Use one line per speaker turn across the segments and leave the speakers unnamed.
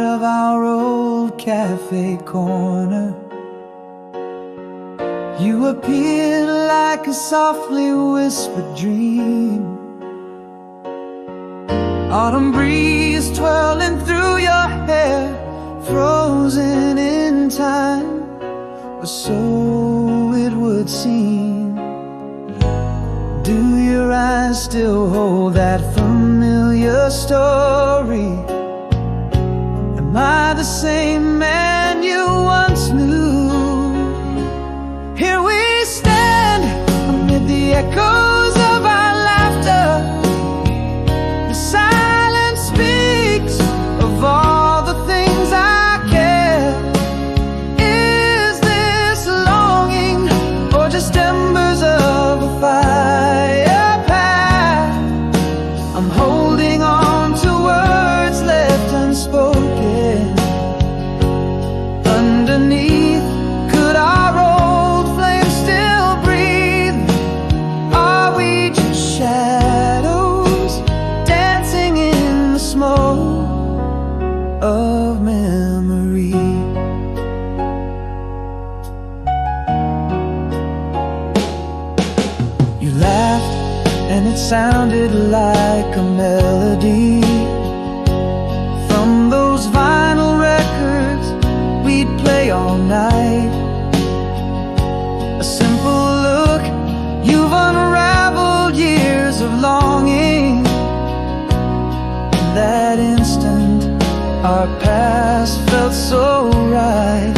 of our old cafe corner. You appeared like a softly whispered dream. Autumn breeze twirling through your hair, frozen in time, or so it would seem. Do your eyes still hold that familiar story? Am I the same man you once knew? Here we stand amid the echoes of our laughter. The silence speaks of all the things I care. Is this longing or just embers of a fire path? I'm holding on to words left unspoken. Underneath, could our old flame still breathe? Are we just shadows dancing in the smoke of memory? You laughed and it sounded like a melody from those vinyl records we'd play all night. A simple look, you've unraveled years of longing. In that instant, our past felt so right.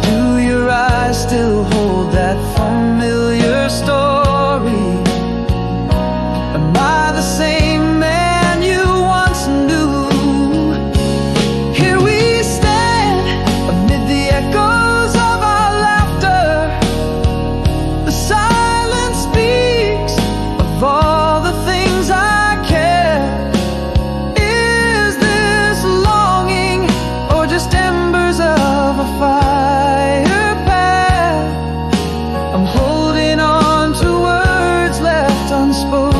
Do your eyes still hold that familiar story? Am I the same man you once knew? Here we stand amid the echoes of our laughter. The silence speaks of all the things I care. Is this longing or just embers of a fire path? I'm holding on to words left unspoken.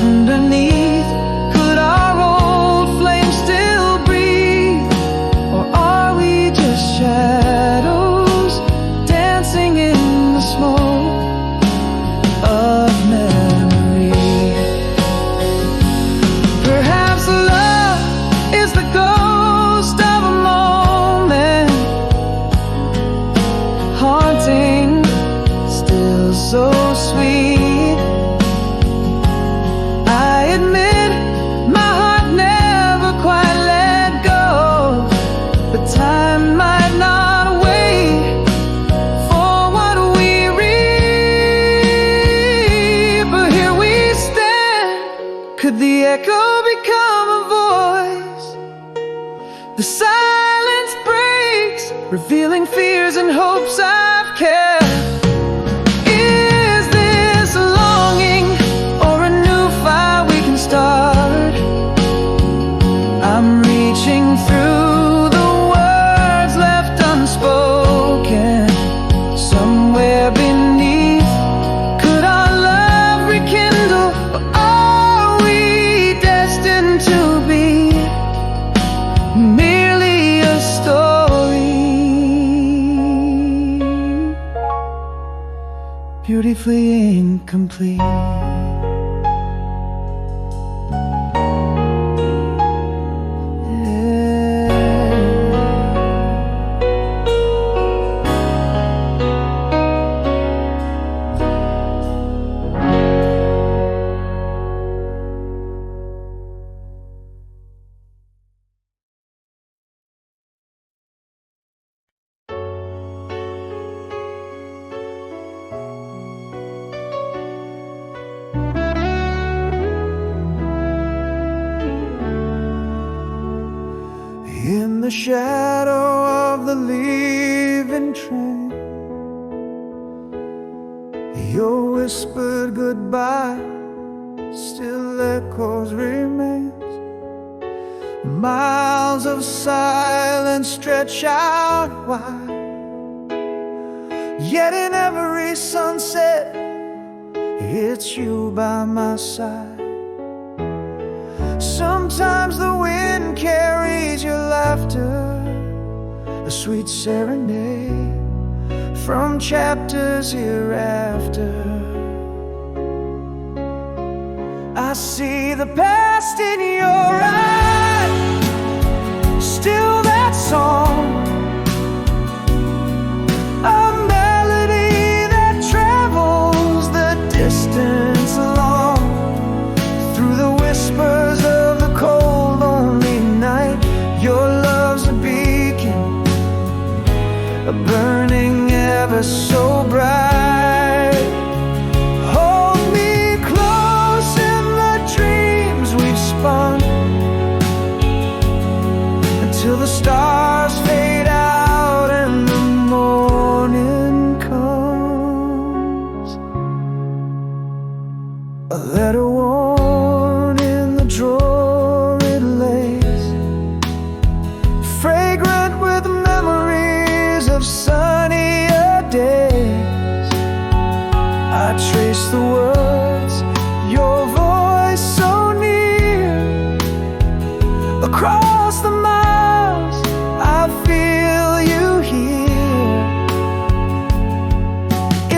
Underneath, could our old flame still breathe? Or are we just shadows dancing in the smoke of memory? Perhaps love is the ghost of a moment, haunting, still so sweet. I admit my heart never quite let go, but time might not wait for what we reap. But here we stand, could the echo become a voice? The silence breaks, revealing fears and hopes I've kept. Is this longing or a new fire we can start? I'm reaching through the words left unspoken. Somewhere beneath, could our love rekindle? Or are we destined to be merely a story, beautifully incomplete? In the shadow of the leaving train, your whispered goodbye still echoes remains. Miles of silence stretch out wide, yet in every sunset it's you by my side. Sometimes the wind carries your laughter, a sweet serenade from chapters hereafter. I see the past in your eyes, still that song, a melody that travels the distance along. Through the whispers of the cold, lonely night, your love's a beacon, burning ever so bright. Hold me close in the dreams we've spun, until the stars fade out and the morning comes. A letter worn in the drawer it lays, fragrant with memories of sunnier days. I trace the words, your voice so near, across the miles I feel you here.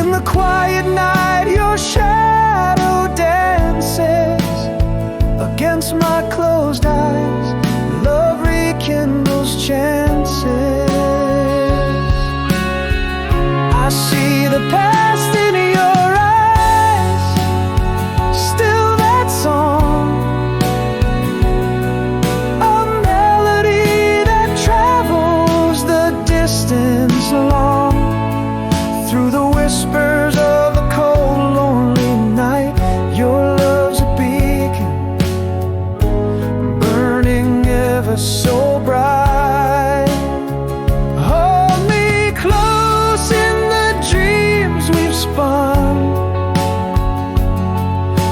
In the quiet night your shadow dances against my closed eyes, love rekindles chances. I see the past in your eyes, still that song, a melody that travels the distance along. Through the whispers of the cold, lonely night, your love's a beacon, burning ever so bright. Hold me close in the dreams we've spun,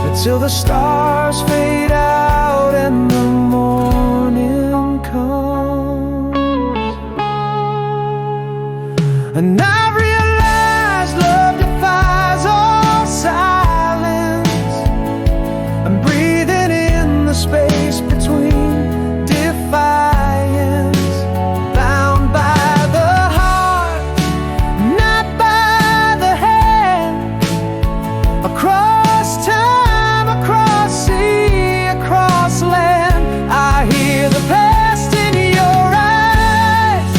until the stars fade out and the morning comes. And I realize love defies all silence. I'm breathing in the space between defiance, bound by the heart, not by the hand. Across time, across sea, across land, I hear the past in your eyes,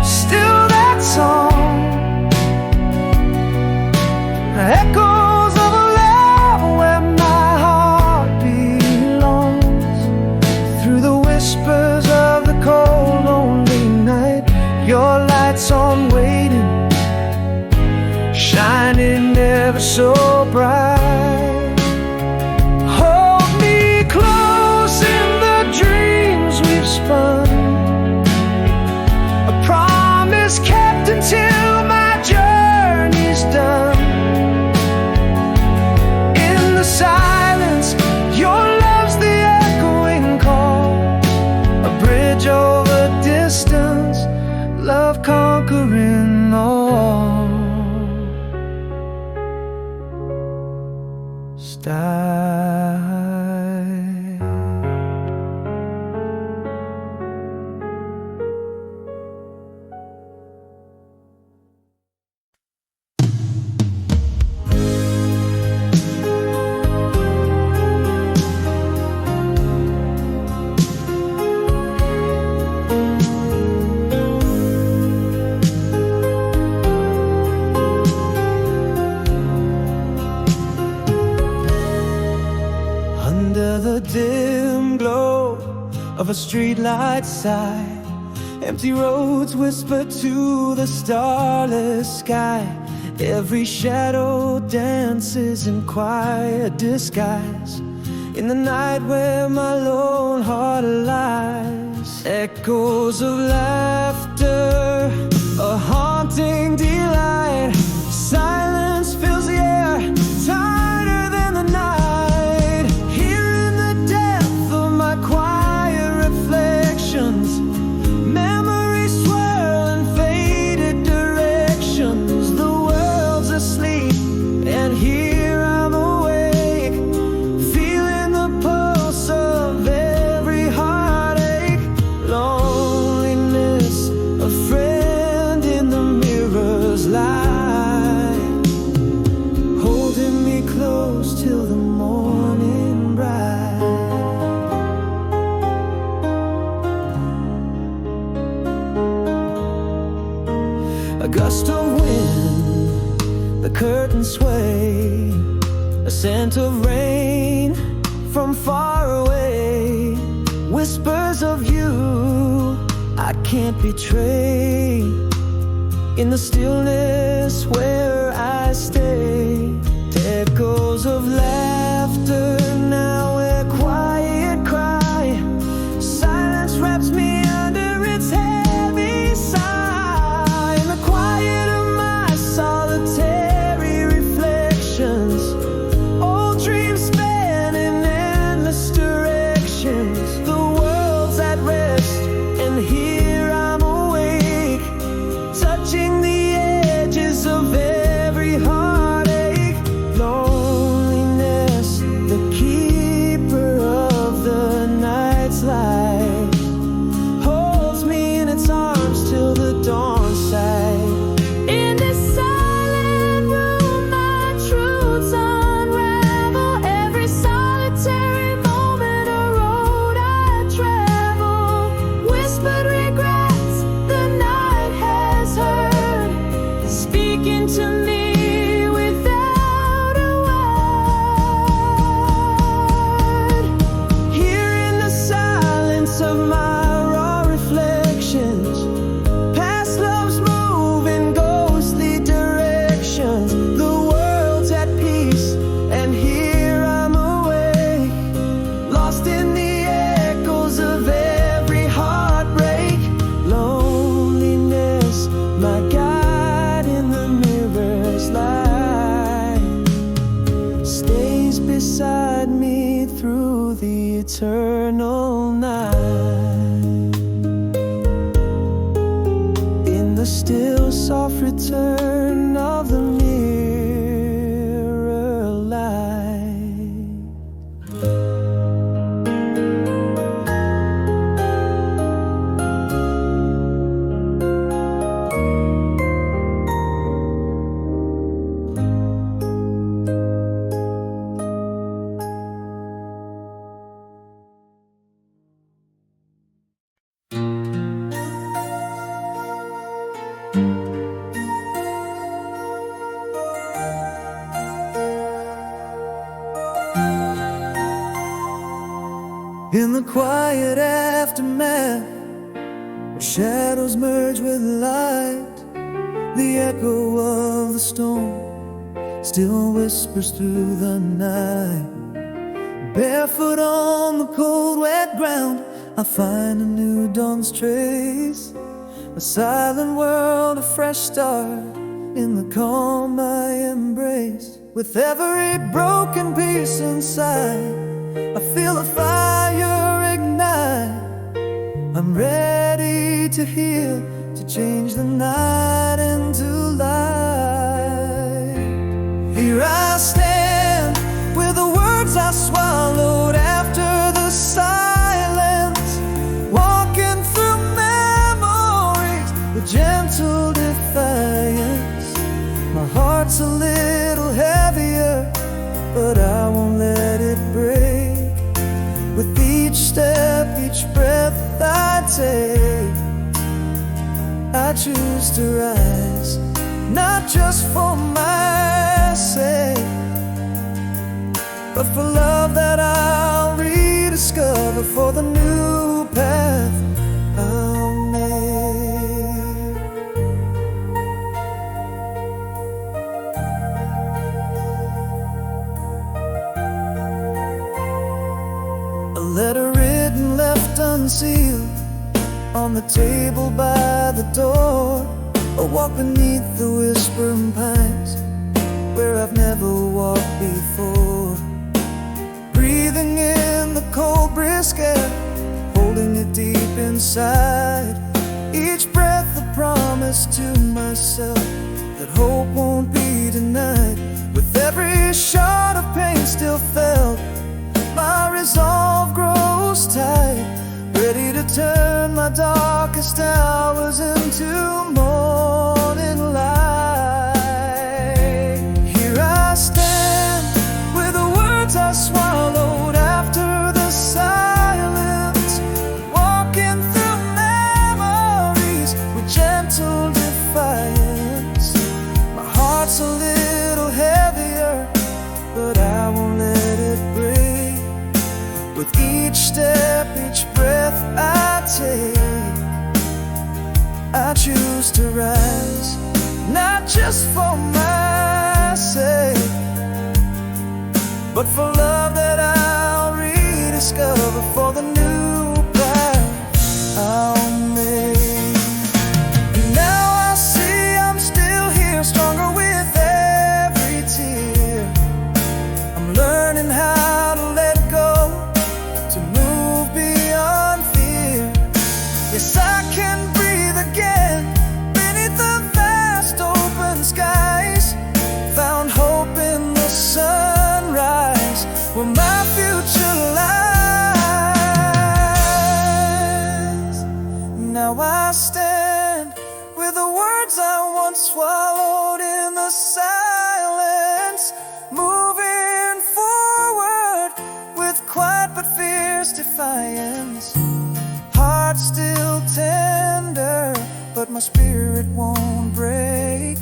still that song, echoes of a love where my heart belongs. Through the whispers of the cold, lonely night, your light's on waiting, shining ever so bright. Hold me close in the dreams we've spun, a promise kept until my journey's done. In the silence, your love's the echoing call, a bridge over distance, love conquering all. Under the dim glow of a streetlight side, empty roads whisper to the starless sky. Every shadow dances in quiet disguise, in the night where my lone heart lies. Echoes of laughter, a haunting delight. Silence fills the air, tighter than the night. Here in the depth of my quiet reflections, memories swirl in faded directions. The world's asleep and here I'm awake, feeling the pulse of it. gust of wind, the curtains sway, a scent of rain from far away, whispers of you I can't betray. In the stillness where I stay, echoes of laughter now a quiet cry. Silence wraps me under its heavy sigh. In the quiet of my solitary reflections, old dreams span in endless directions. The world's at rest and here I'm awake, touching the edges of every heartache. Loneliness, the keeper of the night's light, holds me in its arms till the dawn side. In this silent room my truths unravel, every solitary moment a road I travel. Whispered regrets the night has heard, speaking to me without a word. Here in the silence of my raw reflections, past loves move in ghostly directions. The world's at peace and here I'm awake, lost in the echoes of every heartbreak. Loneliness, my guide in the mirror's light, stays beside me through the eternal night. In the still soft return of the mirror light. In the quiet aftermath, where shadows merge with light, the echo of the storm still whispers through the night. Barefoot on the cold wet ground, I find a new dawn's trace, a silent world, a fresh start in the calm I embrace. With every broken piece inside, I feel a fire ignite. I'm ready to heal, to change the night into light. Here I stand with the words I swallowed after the silence, walking through memories with gentle defiance. My heart's a little heavier, but I won't let it break. With each step, each breath I take, I choose to rise, not just for my sake, but for love that I'll rediscover, for the new path I'll make. A letter written, left unsealed, on the table by the door. A walk beneath the whispering pines, where I've never walked before. Breathing in the cold brisk air, holding it deep inside. Each breath a promise to myself that hope won't be denied. With every shot of pain still felt, my resolve grows tight, ready to turn my darkest hours into morning light. Here I stand with the words I swallowed after the silence, walking through memories with gentle defiance. With each step, each breath I take, I choose to rise, not just for my sake, but for love that I'll rediscover, for the new path I'll make. And now I see I'm still here, stronger with every tear. I'm learning how to let go, to move beyond fear. Yes, I can breathe again beneath the vast open skies. Found hope in the sunrise, where my future lies. Now I stand with the words I once swallowed in the silence, moving forward with quiet but fierce defiance. Heart still tender, but my spirit won't break.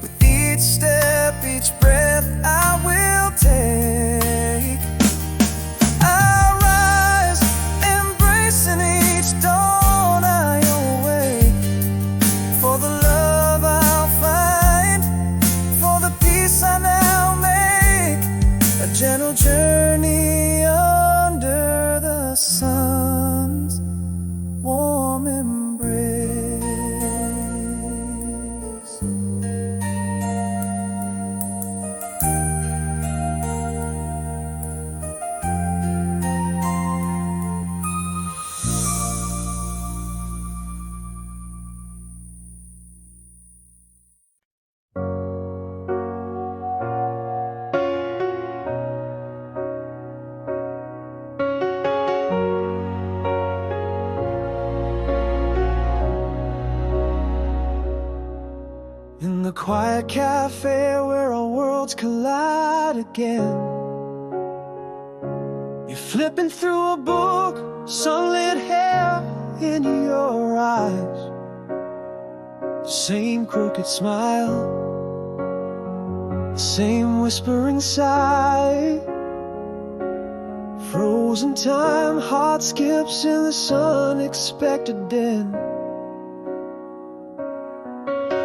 With each step, each breath I will take, I'll rise, embracing each dawn I awake, for the love I'll find, for the peace I now make. A gentle journey under the sun's warm embrace. In the quiet cafe where our worlds collide again, you're flipping through a book, sunlit hair in your eyes. Same crooked smile, same whispering sigh. Frozen time, heart skips in this unexpected den.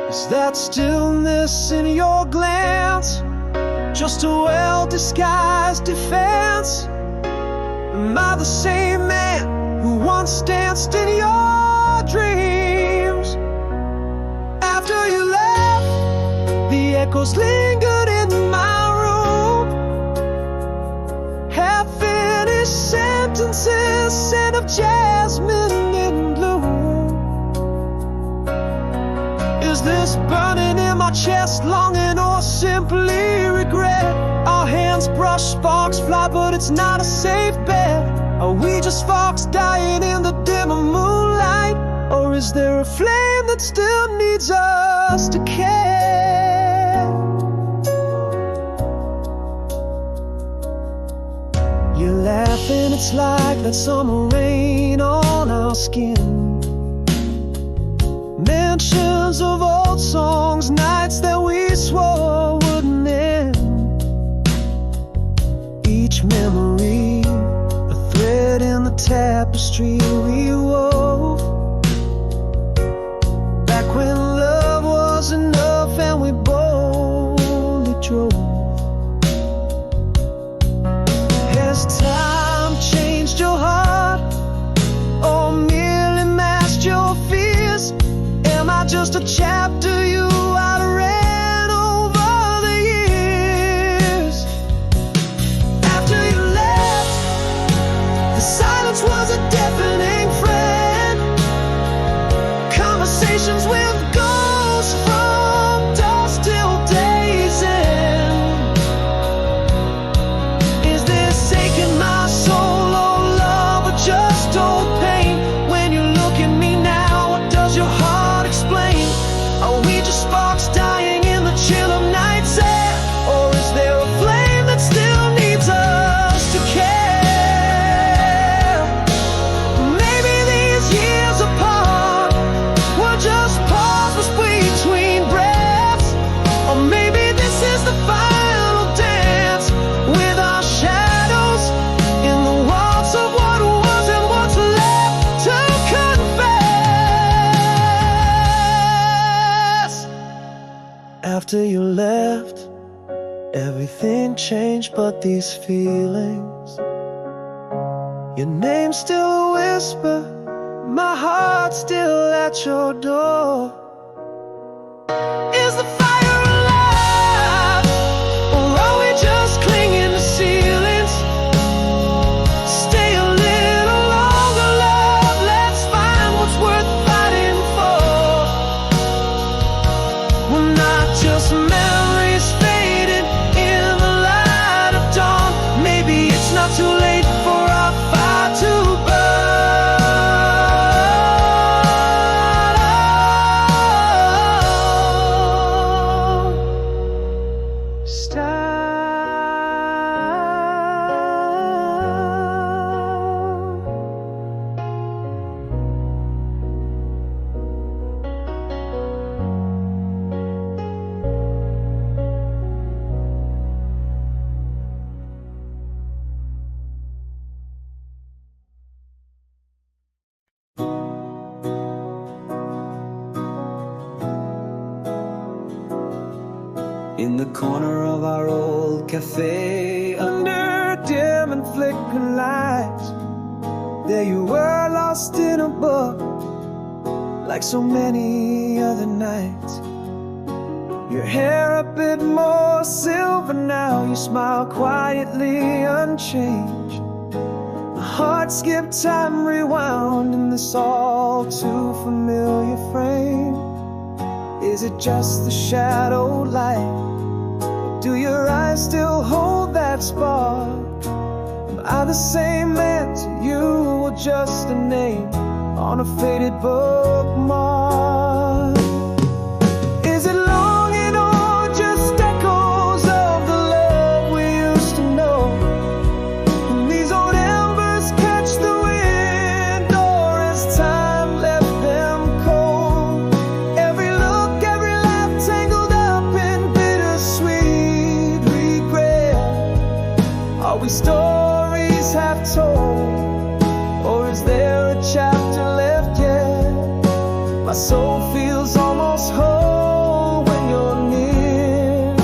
Is that stillness in your glance just a well-disguised defense? Am I the same man who once danced in your dreams? After you left, the echoes lingered in my room. Half-finished sentences, scent of jasmine in bloom. Is this burning in my chest, longing or simply regret? Our hands brush, sparks fly, but it's not a safe bet. Are we just sparks dying in the dimmer moonlight? Or is there a flame that still needs us to care? You're laughing, it's like that summer rain on our skin. Mentions of old songs, nights that we swore wouldn't end. Each memory, a thread in the tapestry we wove, back when love was enough and we boldly drove. Has time changed your heart, or merely masked your fears? Am I just a chapter you outran over the years? After you left, the silence was a deafening friend. Conversations with ghosts from dusk till day's end. Is this aching my soul, oh love, or just old pain? When you look at me now, what does your heart explain? Are we just sparks dying in the chill of night's air? Or is there a flame that still needs us to care? After you left, everything changed but these feelings. Your name's still a whisper, my heart's still at your door. Is the fire alive, or are we just clinging to ceilings? Stay a little longer, love, let's find what's worth fighting for. We're not just memories fading in the light of dawn. Maybe it's not too late for our fire to burn. In the corner of our old cafe, under dim and flickering lights, there you were, lost in a book, like so many other nights. Your hair a bit more silver now, you smile quietly unchanged. My heart skipped time, rewound in this all too familiar frame. Is it just the shadow light? Do your eyes still hold that spark? Am I the same man to you, or just a name on a faded bookmark? Is it longing or just echoes of the love we used to know? And these old embers catch the wind, or as time left them cold? Every look, every laugh tangled up in bittersweet regret. Are we stories half told, or is there a chapter left yet? My soul feels almost whole when you're near,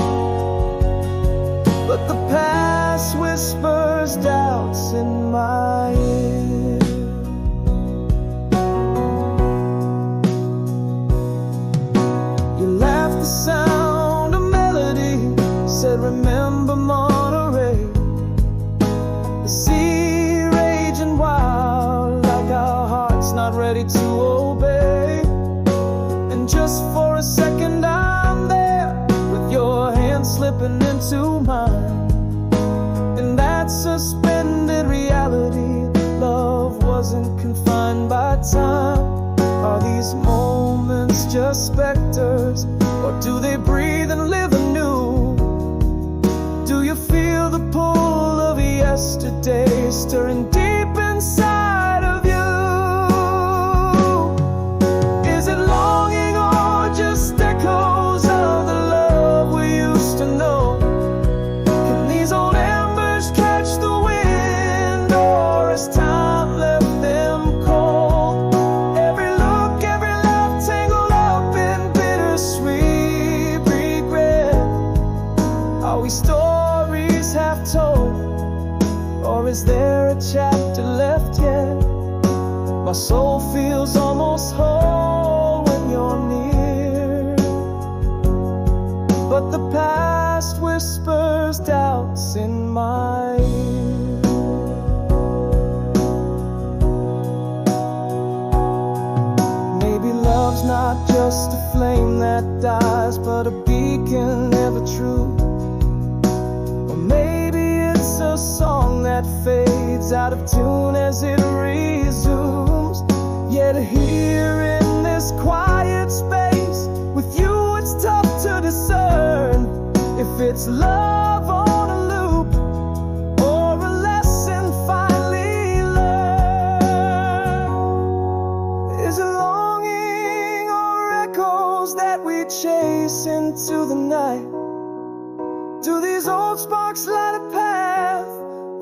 but the past whispers doubts in my ear. You laughed the sound of melody, said remember Monterey. The sea raging wild, like our hearts not ready to obey. And just for a second I'm there, with your hand slipping into mine. In that suspended reality, love wasn't confined by time. Are these moments just specters, or do they breathe and live anew? Do you feel the pull of yesterday stirring deep inside of you? Is it longing or just echoes of the love we used to know? Can these old embers catch the wind, or has time left them cold? Every look, every laugh tangled up in bittersweet regret. Are we stories half told, or is there a chapter left yet? My soul feels almost whole when you're near, but the past whispers doubts in my ear. Maybe love's not just a flame that dies, but a beacon ever true. Or maybe it's a song that fades out of tune as it resumes. Yet here in this quiet space, with you it's tough to discern if it's love on a loop, or a lesson finally learned. Is it longing or echoes that we chase into the night? Do these old sparks light a path,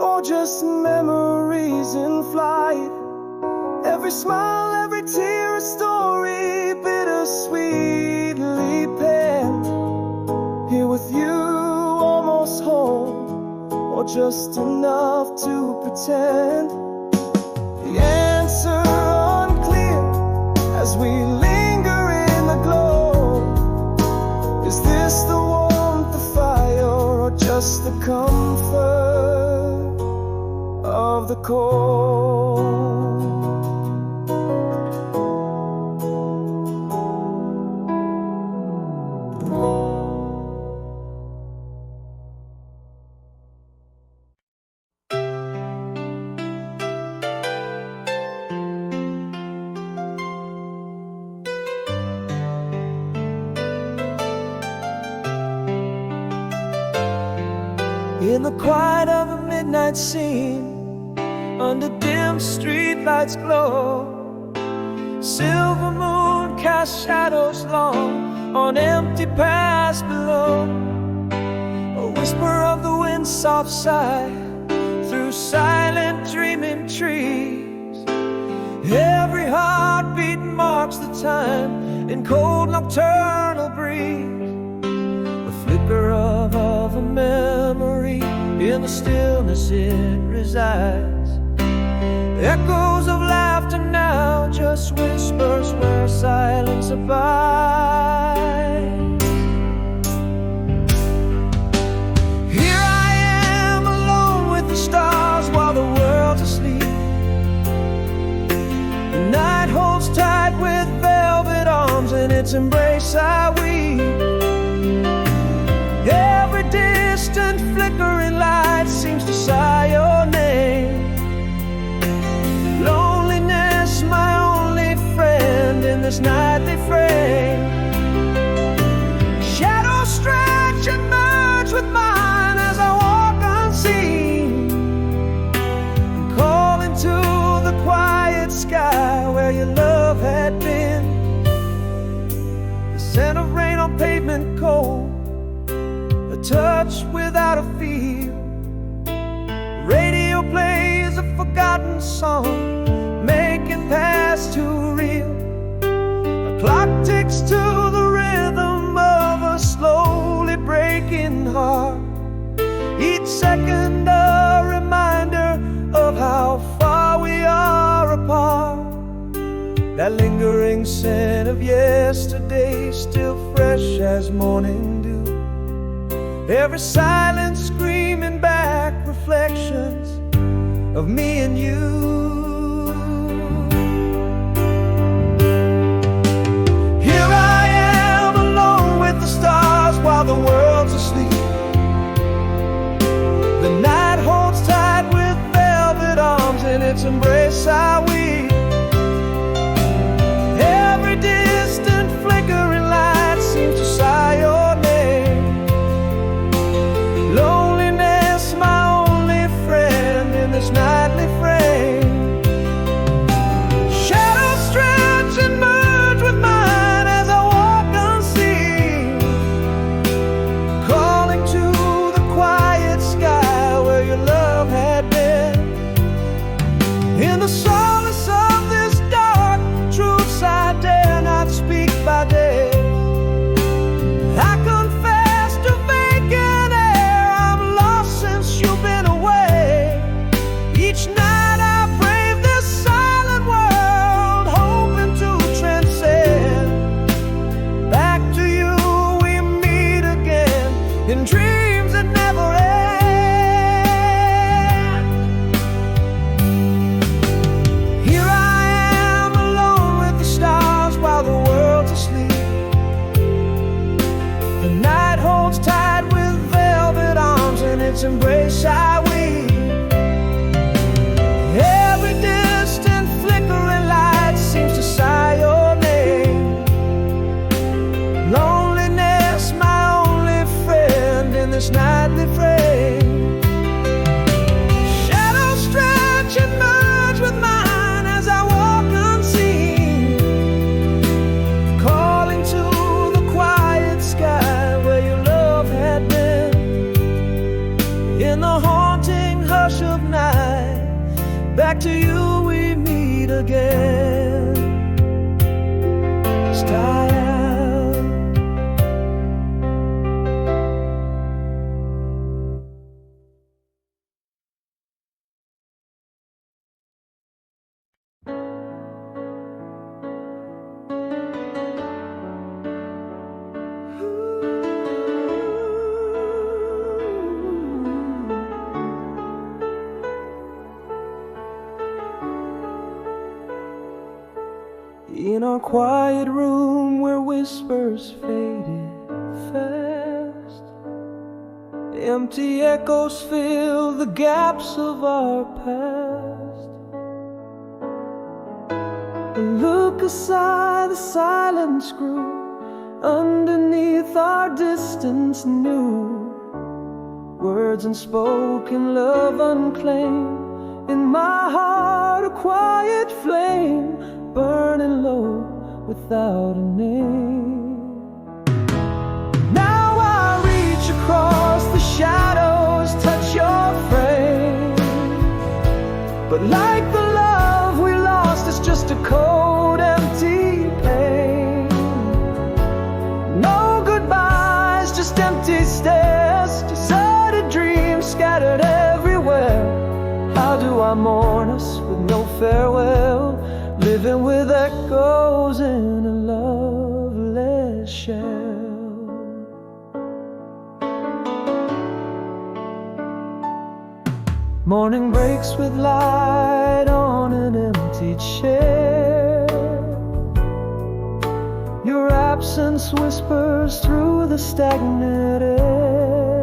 or just memories in flight? Every smile, every tear, a story bittersweetly penned. or just enough to pretend? The answer unclear as we linger in the glow. Is this the warmth, the fire, or just the comfort of the cold? In the quiet of a midnight scene, under dim street lights glow, silver moon casts shadows long on empty paths below. A whisper of the wind's soft sigh through silent dreaming trees. Every heartbeat marks the time in cold nocturnal breeze. A flicker of a memory, in the stillness it resides. Echoes of laughter now, just whispers where silence abides. Here I am alone with the stars while the world's asleep. The night holds tight with velvet arms, in its embrace I weep. Every distant flickering light seems to sigh your name. Loneliness, my only friend in this nightly frame. Shadows stretch and merge with mine as I walk unseen, and call into the quiet sky where your love had been. The scent of rain on pavement cold, touch without a feel. Radio plays a forgotten song, making past too real. A clock ticks to the rhythm of a slowly breaking heart, each second a reminder of how far we are apart. That lingering scent of yesterday, still fresh as morning dew. Every silence screaming back reflections of me and you. Here I am alone with the stars while the world's asleep. The night holds tight with velvet arms, in its embrace I weep. Every distant flickering light seems to sigh your name. Loneliness, my only friend in this nightly frame. Shadows stretch and merge with mine as I walk unseen, calling to the quiet sky where your love had been. In the solace of this dark truths I dare not speak by day. I confess to vacant air, I'm lost since you've been away. Each night I brave this silent world, hoping to transcend. Back to you we meet again, in dreams that never end. Here I am alone with the stars while the world's asleep. The night holds tight with velvet arms, in its embrace I weep. Every distant flickering light seems to sigh your name. Loneliness, my only friend in this nightly frame. Shadows stretch and merge with mine as I walk unseen, calling to the quiet sky where your love had been. In the haunting hush of night, back to you we meet again. Style. in our quiet room where whispers faded fast. Empty echoes fill the gaps of our past. A look aside, the silence grew. Underneath our distance new words unspoken, love unclaimed. In my heart a quiet flame, burning low without a name. Now I reach across the shadows, touch your frame. But like the love we lost, it's just a cold, empty pain. No goodbyes, just empty stares, deserted dreams scattered everywhere. How do I mourn us with no farewell, living with echoes in a loveless shell? Morning breaks with light on an empty chair. Your absence whispers through the stagnant air.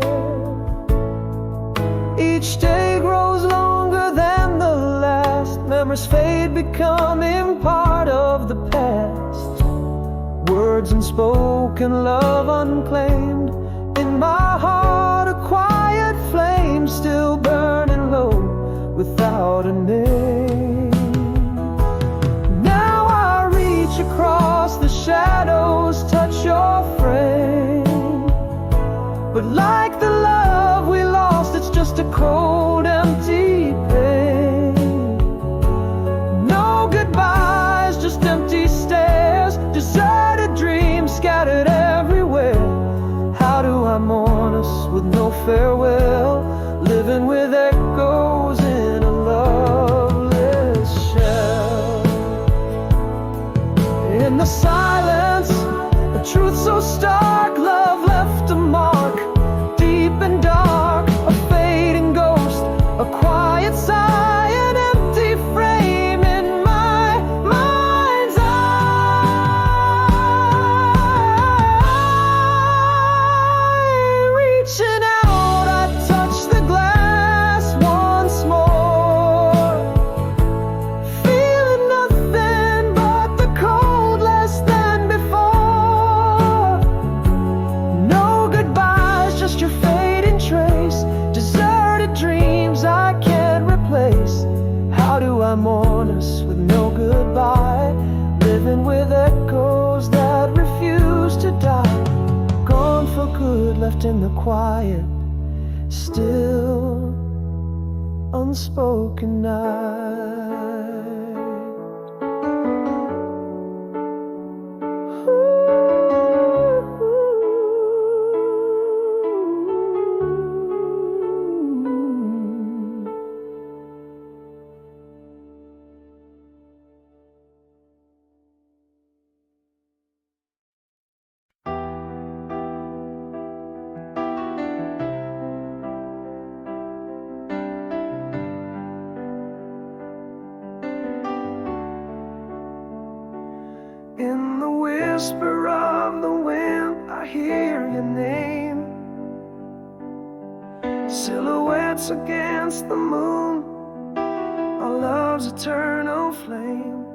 Each day grows longer than the last. Memories fade, becoming part of the past. Words unspoken, love unclaimed. In my heart a quiet flame, still burning low without a name. Now I reach across the shadows, touch your frame. But like the love we lost, it's just a cold, empty pain. No goodbyes, just empty stares, deserted dreams scattered everywhere. How do I mourn us with no farewell, living with echoes in a loveless shell? In the silence, a truth so stark, love left a mark, deep and dark, a fading ghost, a quiet sigh, an empty frame in my mind's eye. Reaching out, I touch the glass once more, feeling nothing but the cold less than before. No goodbyes, just your fading trace, deserted dreams I can't replace. How do I mourn us with no goodbye, living with echoes that refuse to die? Gone for good, left in the quiet, still unspoken night. In the whisper of the wind, I hear your name. Silhouettes against the moon, our love's eternal flame.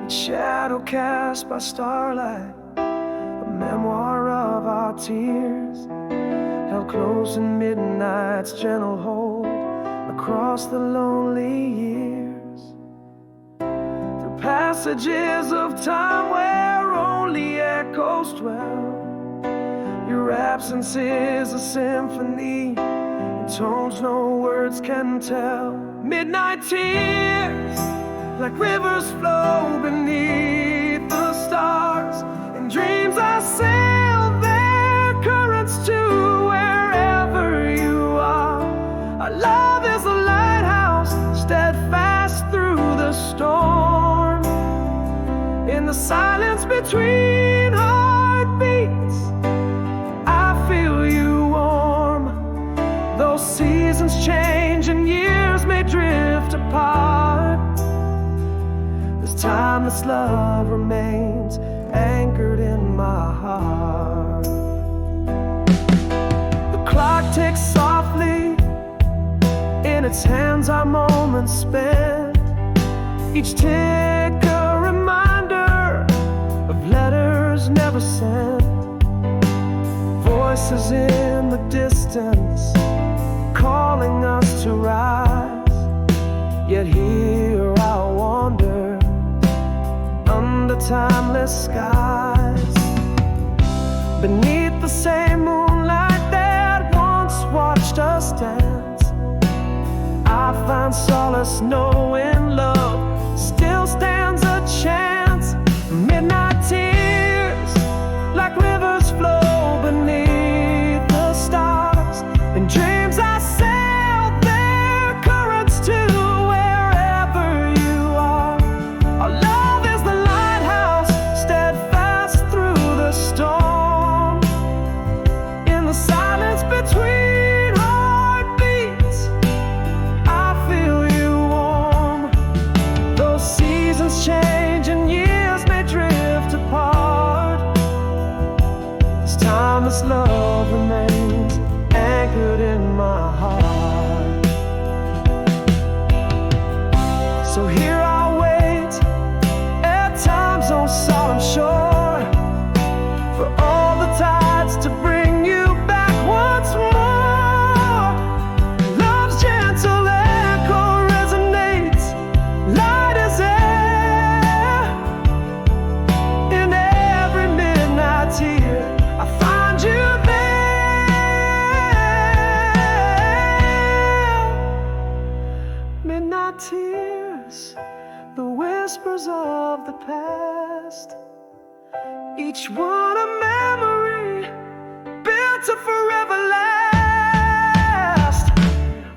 Its shadow cast by starlight, a memoir of our tears, held close in midnight's gentle hold, across the lonely years. Passages of time where only echoes dwell. Your absence is a symphony, in tones no words can tell. Midnight tears, like rivers flow beneath the stars. In dreams I sail their currents to wherever you are. Our love is a lighthouse, steadfast through the storm. In the silence between heartbeats, I feel you warm. Though seasons change and years may drift apart, there's timeless love remains anchored in my heart. The clock ticks softly, in its hands our moments spent. Each tick a reminder of letters never sent. Voices in the distance calling us to rise. Yet here I wander under timeless skies, beneath the same moonlight that once watched us dance. I find solace knowing love still stands a chance. Midnight tears like rivers flow beneath the stars, and dreams I sail their currents to wherever you are. Our love is the lighthouse, steadfast through the storm. In the silence between heartbeats, I feel you warm. Those seasons change and years may drift apart. This timeless love remains anchored in my heart. So here I wait at times on solemn shore, for all the tides to bring you back once more. Love's gentle echo resonates light as air. In every midnight tear I find you there. Midnight tears, the whispers of the past, each one a memory built to forever last.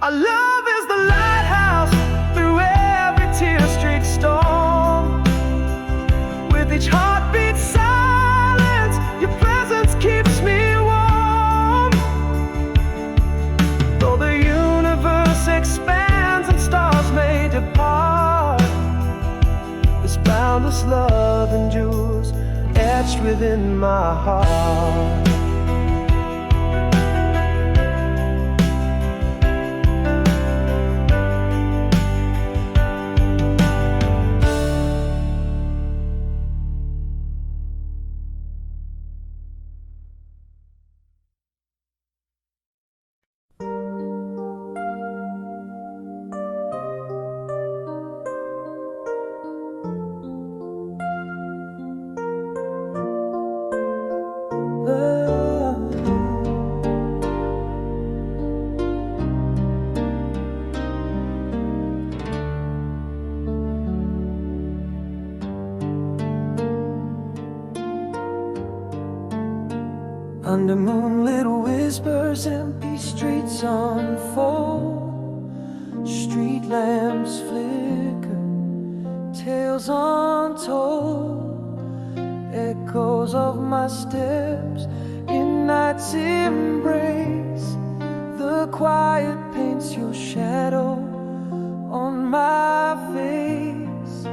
Our love is the lighthouse through every tear-streaked storm. With each heartbeat silence, your presence keeps me warm. Though the universe expands and stars may depart, this boundless love endures, etched within my heart. Under moonlit whispers, empty streets unfold. Street lamps flicker, tales untold. Echoes of my steps in night's embrace. The quiet paints your shadow on my face.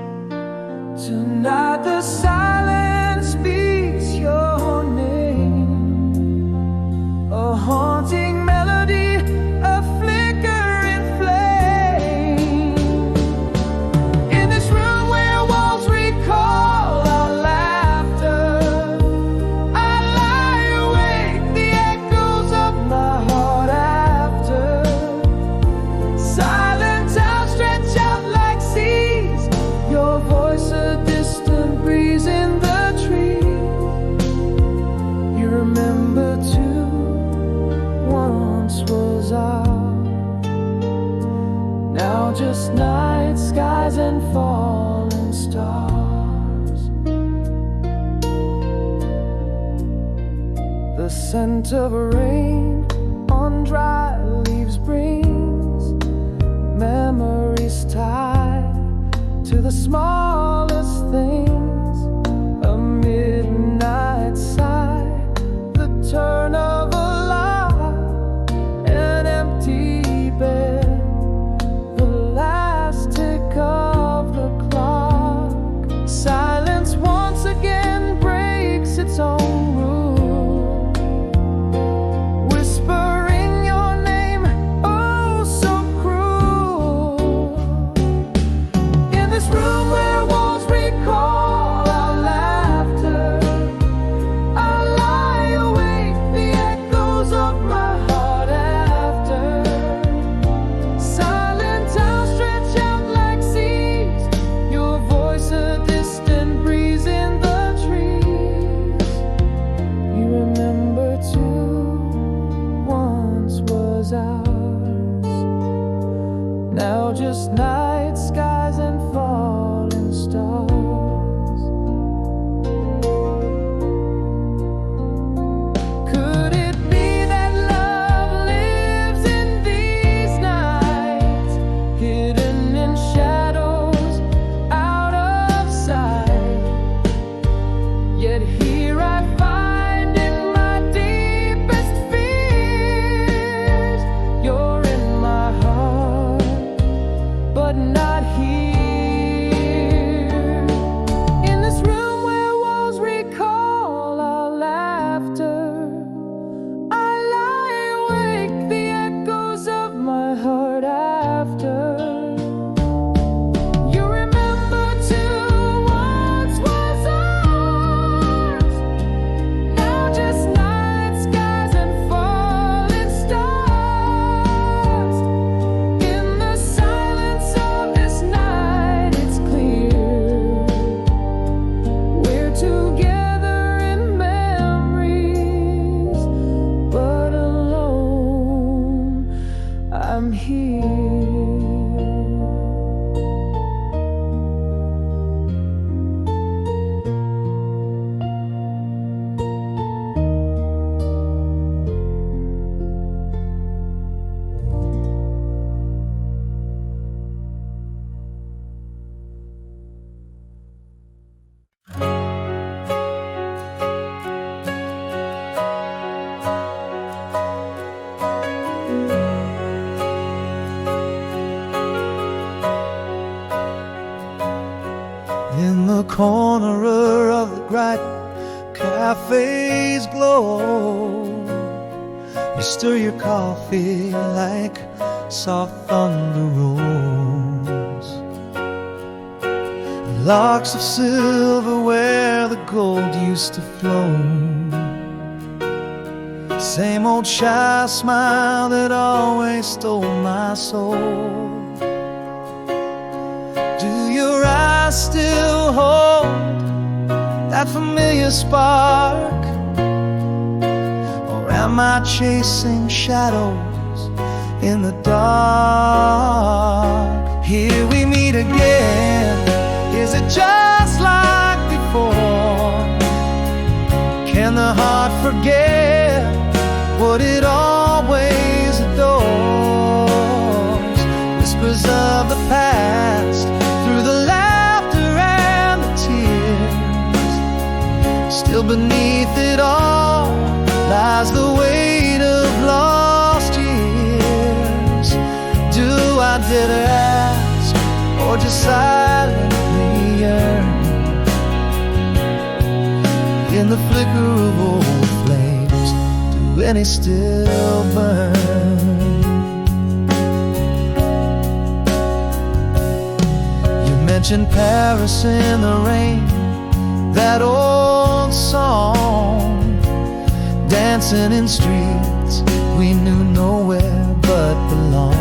Tonight the silence speaks your name. A haunting melody, a flickering flame. In this room where walls recall our laughter, I lie awake, the echoes of my heart after. Silent outstretched out like seas, your voice a distant breeze in the trees. You remember too, once was ours. Now just night skies and falling stars. The scent of rain on dry leaves brings memories tied to the smallest things. A midnight sigh, the turn of a lock, an empty bed, the last tick of the clock. In the corner of the bright cafe's glow, you stir your coffee like soft thunder rolls. Locks of silver where the gold used to flow. Same old shy smile that always stole my soul. Do your eyes still hold that familiar spark? Or am I chasing shadows in the dark? Here we meet again. Is it just like before? Can the heart forget what it always adores? Whispers of the past through the laughter and the tears. Still beneath it all lies the weight of lost years. Do I dare to ask, or just silently yearn? In the flicker of old flames, do any still burn? You mentioned Paris in the rain, that old song, dancing in streets we knew nowhere but belong.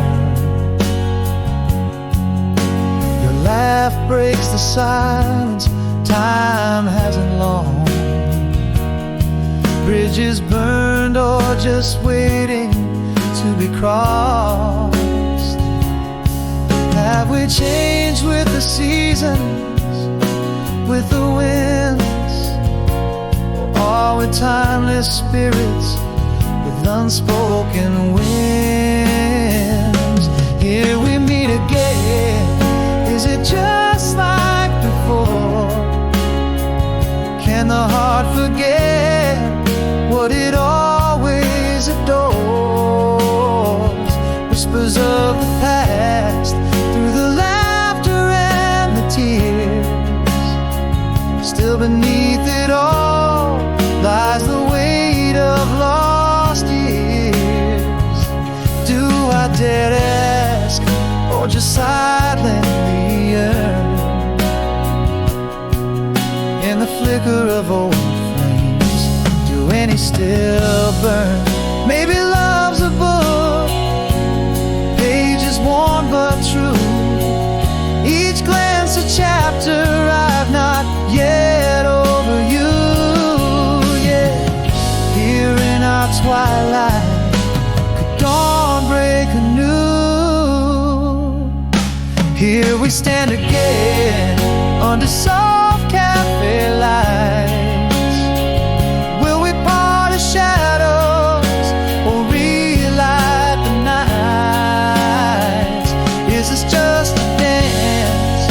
Your laugh breaks the silence, time hasn't long. Bridges burned or just waiting to be crossed. Have we changed with the seasons, with the winds? Or are we timeless spirits with unspoken winds? Here we meet again. Is it just like before? Can the heart forget what it always adores? Whispers of the past through the laughter and the tears. Still beneath it all lies the weight of lost years. Do I dare to ask, or just silently yearn? In the flicker of old flames, do any still burn? Maybe love's a book, pages worn but true. Each glance a chapter I've not yet over you. Yeah, here in our twilight, could dawn break anew? Here we stand again under soft cafe lights. Will we part as shadows or relight the nights? Is this just a dance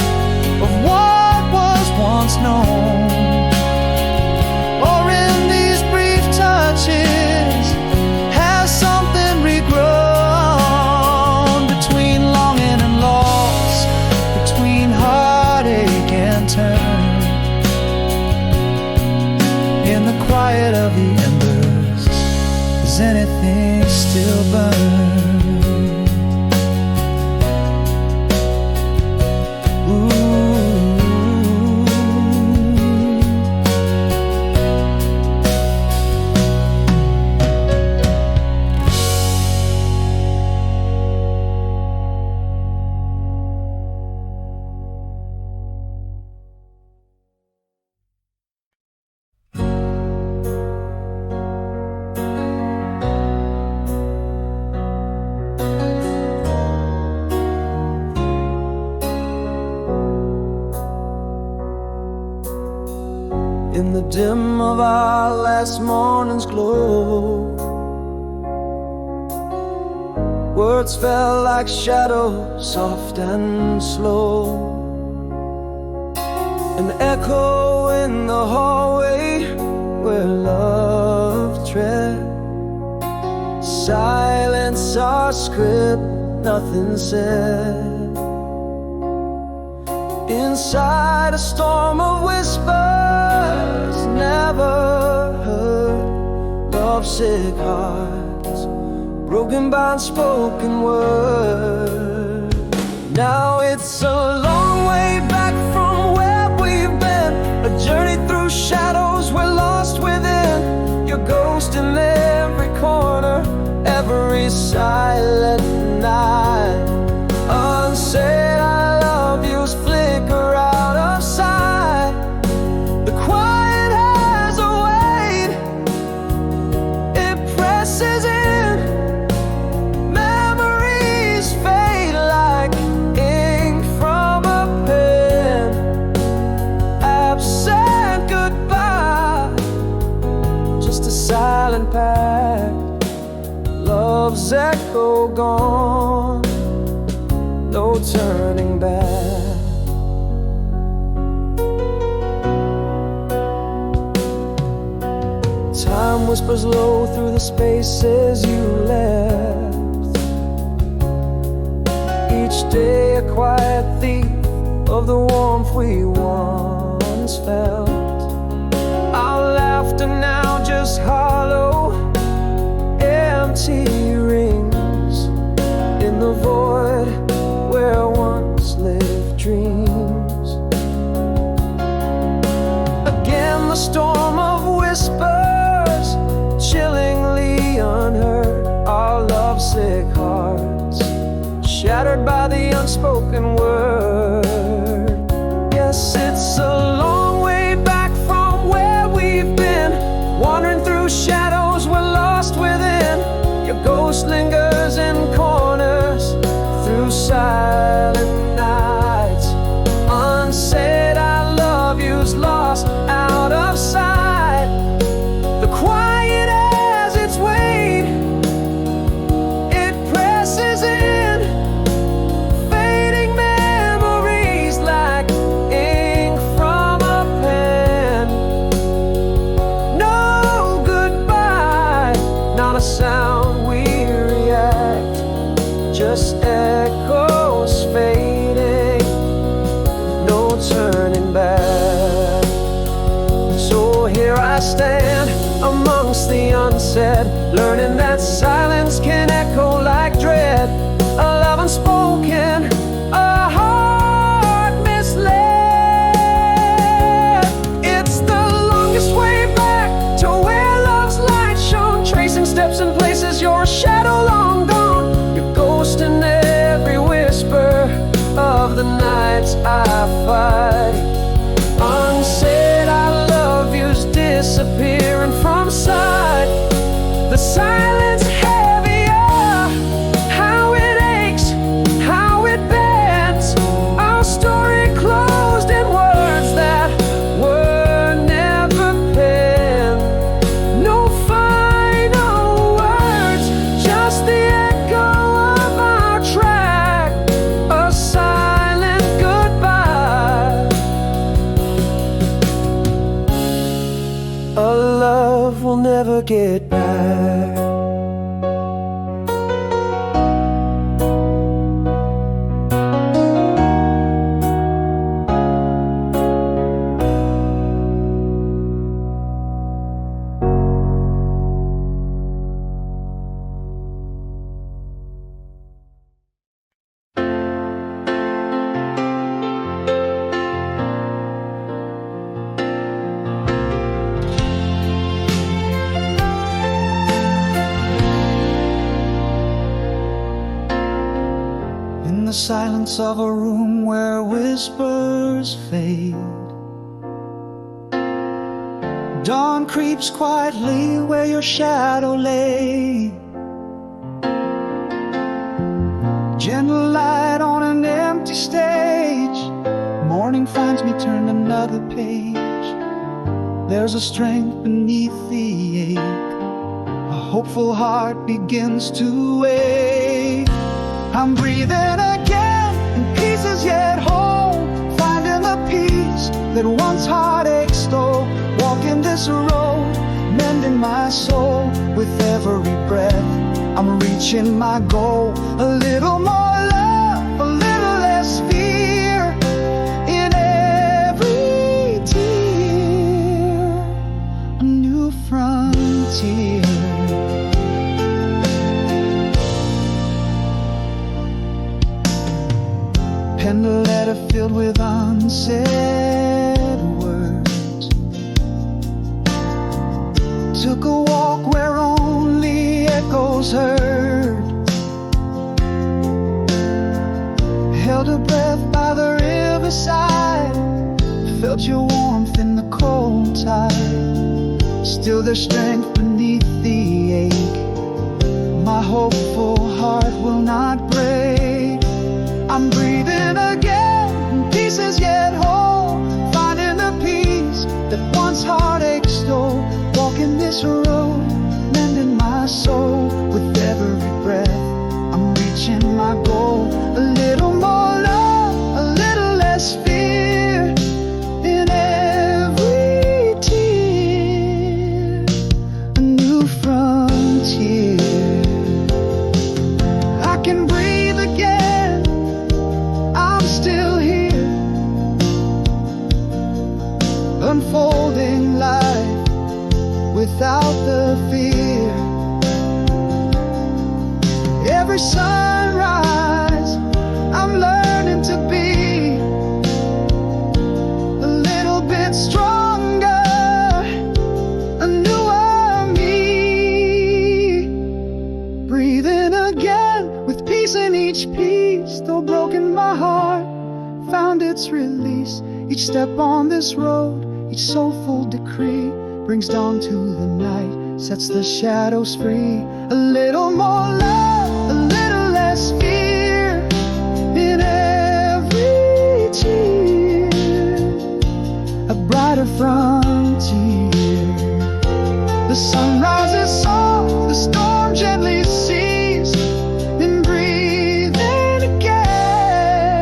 of what was once known? Or in these brief touches has something regrown? Between longing and loss, between heartache and turn, in the quiet of the embers, does anything still burn? In the dim of our last morning's glow, words fell like shadows, soft and slow. An echo in the hallway where love tread. Silence our script, nothing said. inside a storm of whispers. Never heard lovesick hearts broken by unspoken word. Now it's a long way back from where we've been, a journey through shadows we're lost within. Your ghost in every corner, every silent night. Unsaid I love yous flicker out of sight. The quiet has a weight, it presses in. Memories fade like ink from a pen. Absent goodbye, just a silent pact. Love's echo gone, no turning back. Time whispers low through the spaces you left. Each day a quiet thief of the warmth we once felt. Our laughter now just hollow, empty rings in the void where once lived dreams. Again the storm of whispers, chillingly unheard. Our lovesick hearts shattered by the unspoken word. Yes, it's a long way back from where we've been, wandering through shadows we're lost within. Your ghost lingers in corners through silent nights. Unsaid I love you's lost out of sight. The quiet has its weight, it presses in. Fading memories like ink from a pen. No goodbye, not a sound we react, just echoes fading, no turning back. So here I stand amongst the unsaid, learning that silence can echo like dread. A love unspoken, a heart misled. It's the longest way back to where love's light shone, tracing steps and places, your shadow long gone. Your ghost in every whisper of the nights I fight. Unsaid I love you's disappearing from sight. The silence heavier, how it aches, how it bends. Our story closed in words that were never penned. No final words, just the echo of our track, a silent goodbye. A love we'll never get back. In the silence of a room where whispers fade, dawn creeps quietly where your shadow lay. Gentle light on an empty stage, morning finds me turned another page. There's a strength beneath the ache, a hopeful heart begins to wake. I'm breathing again in pieces yet whole, finding the peace that once heartache stole. Walking this road, mending my soul with every breath. I'm reaching my goal, a little more love, a little less fear. In unsaid words. Took a walk where only echoes heard. Held a breath by the riverside. Felt your warmth in the cold tide. Still there's strength beneath the ache. My hopeful heart will not break. I'm breathing again, in pieces yet whole. Finding the peace that once heartache stole. Walking this road, mending my soul. With every breath, I'm reaching my goal. A little more love, a little less fear. In every tear, a new frontier. I can breathe again, I'm still here. Unfolding life without the fear. Every sunrise, I'm learning to be a little bit stronger, a newer me. Breathing again with peace in each piece. Though broken, my heart found its release. Each step on this road, each soulful decree, brings dawn to the night, sets the shadows free. A little more love, a little less fear. In every tear, a brighter frontier. The sun rises soft, the storm gently ceased. In breathing again,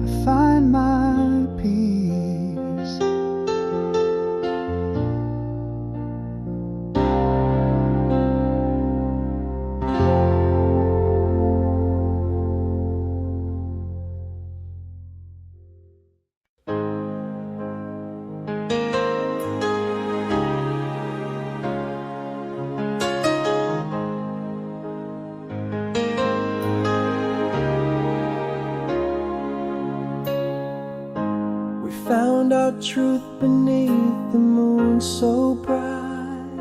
I find my peace. Found our truth beneath the moon so bright.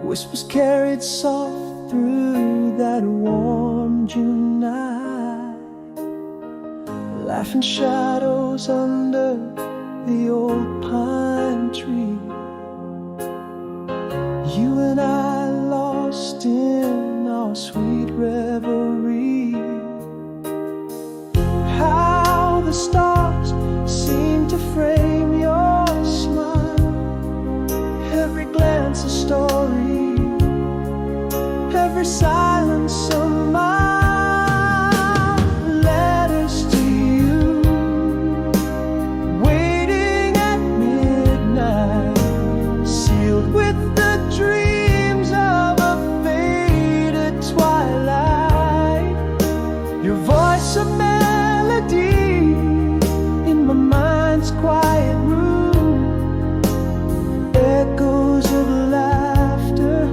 Whispers carried soft through that warm June night. Laughing shadows under the old pine tree. You and I lost in our sweet reverie. How the stars seem to frame your smile. Every glance a story, every silence a mile. Letters to you, waiting at midnight, sealed with the dreams of a faded twilight. Your voice a melody in my mind's quiet room. Echoes of laughter,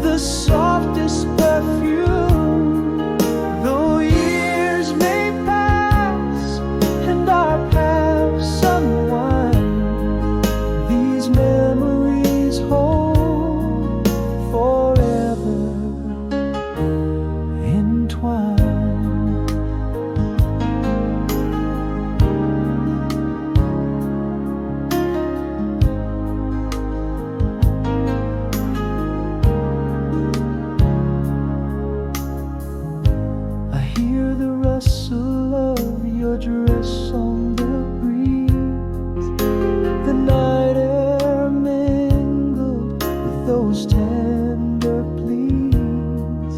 the softest perfume. Though years may pass and our paths unwind, these memories hold forever entwined. I hear the rustle of your dress on the breeze. The night air mingled with those tender pleas.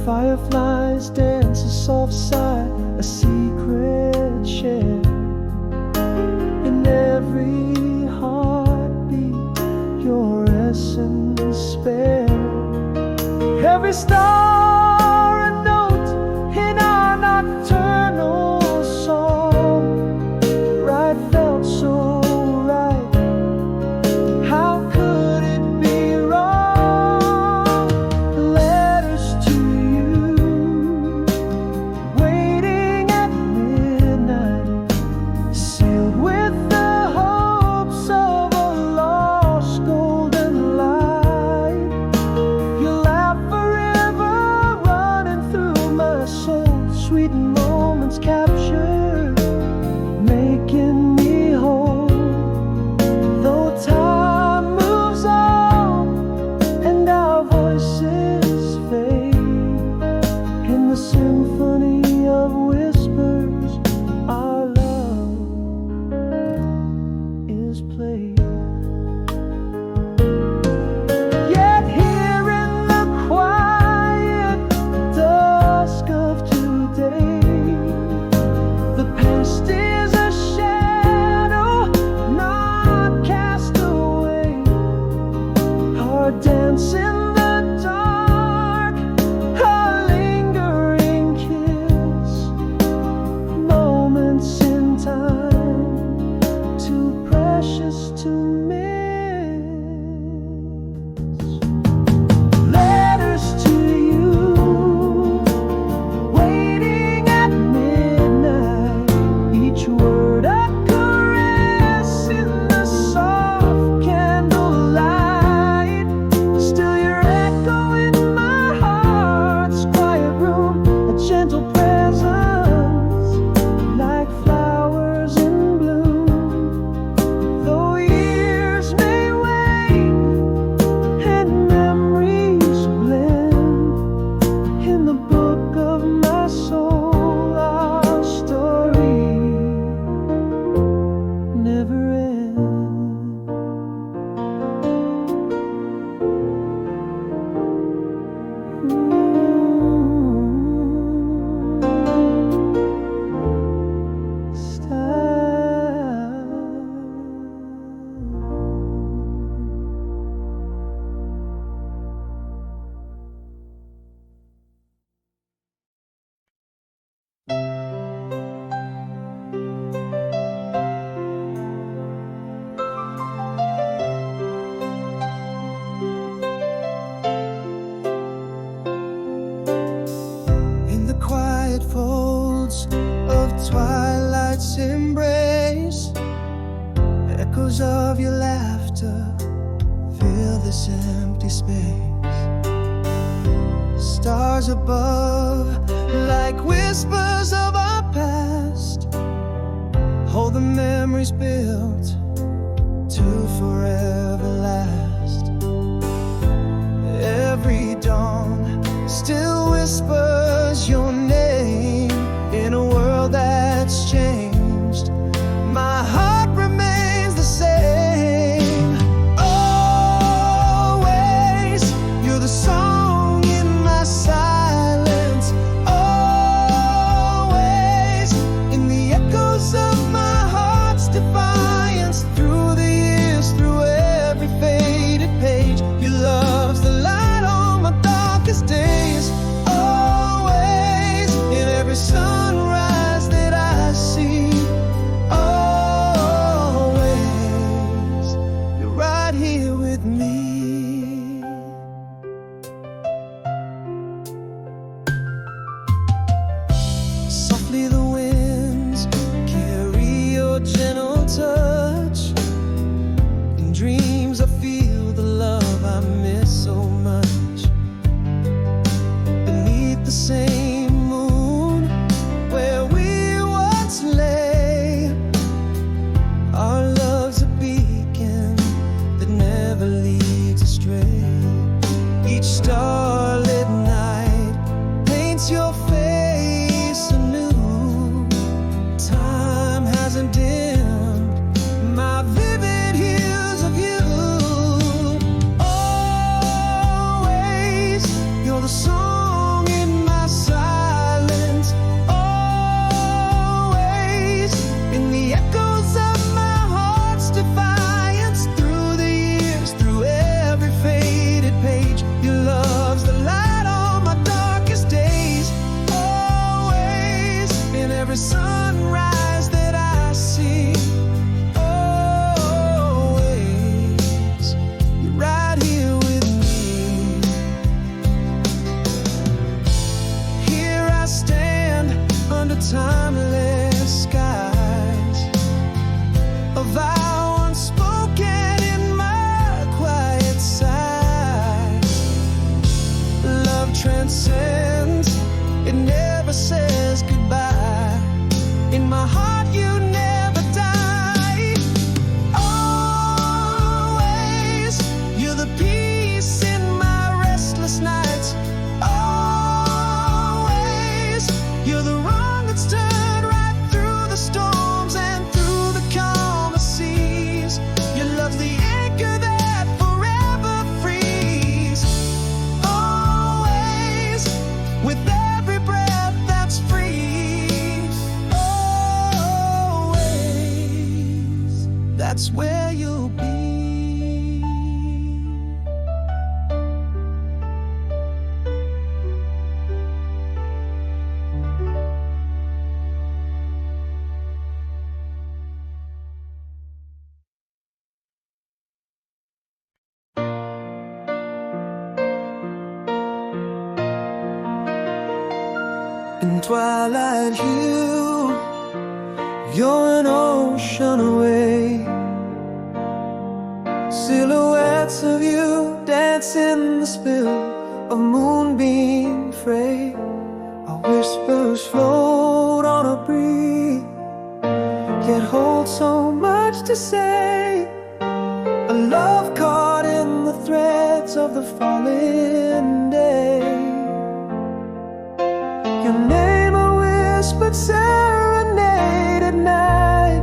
Fireflies dance a soft sigh, a secret shared. In every heartbeat, your essence spared. Every star a note in our nocturnal song. Right felt so right. How could it be wrong? Letters to you, waiting at moments captured, making me whole. Though time moves on and our voices fade, in the symphony of whispers our love is played. Yet here in the quiet dusk of today, the past is a shadow not cast away. Our dance in the dark, a lingering kiss, moments in time too precious to miss. Letters to you, waiting at midnight, each word a caress in the soft candlelight. Still your echo in my heart's quiet room, a gentle presence like flowers in bloom. Though years may wane and memories blend, in the book of my soul our story never ends. In the quiet folds of twilight's embrace, echoes of your laughter fill this empty space. Stars above, like whispers of our past, hold the memories built to forever last. Every dawn still whispers your name in a world that's changed. My heart remains the same. Always, you're the song in my silence. Always, in the echoes of my heart's defiance. Through the years, through every faded page, your love's the light on my darkest days. Always, in every sunrise that I see. Always, you're right here with me. Softly the winds carry your gentle touch. In dreams I feel the love I miss so much. Beneath the same moon where we once lay, our love's a beacon that never leads astray. Each starlit night paints your face anew. Time hasn't dimmed my vivid hues of you. Always, you're the song in my silence. Always, in the echoes of my heart's defiance. Through the years, through every faded page, your love's the light on my darkest days. Always, in every sunrise that I see. Always, you're right here with me. Here I stand under timeless skies, a vow unspoken in my quiet sighs. Love transcends, it never says goodbye. that's where you'll be. In twilight hue, you're an ocean away. Silhouettes of you dance in the spill of moonbeam fray. Our whispers float on a breeze, yet hold so much to say. A love caught in the threads of the falling day. Your name a whispered serenade at night,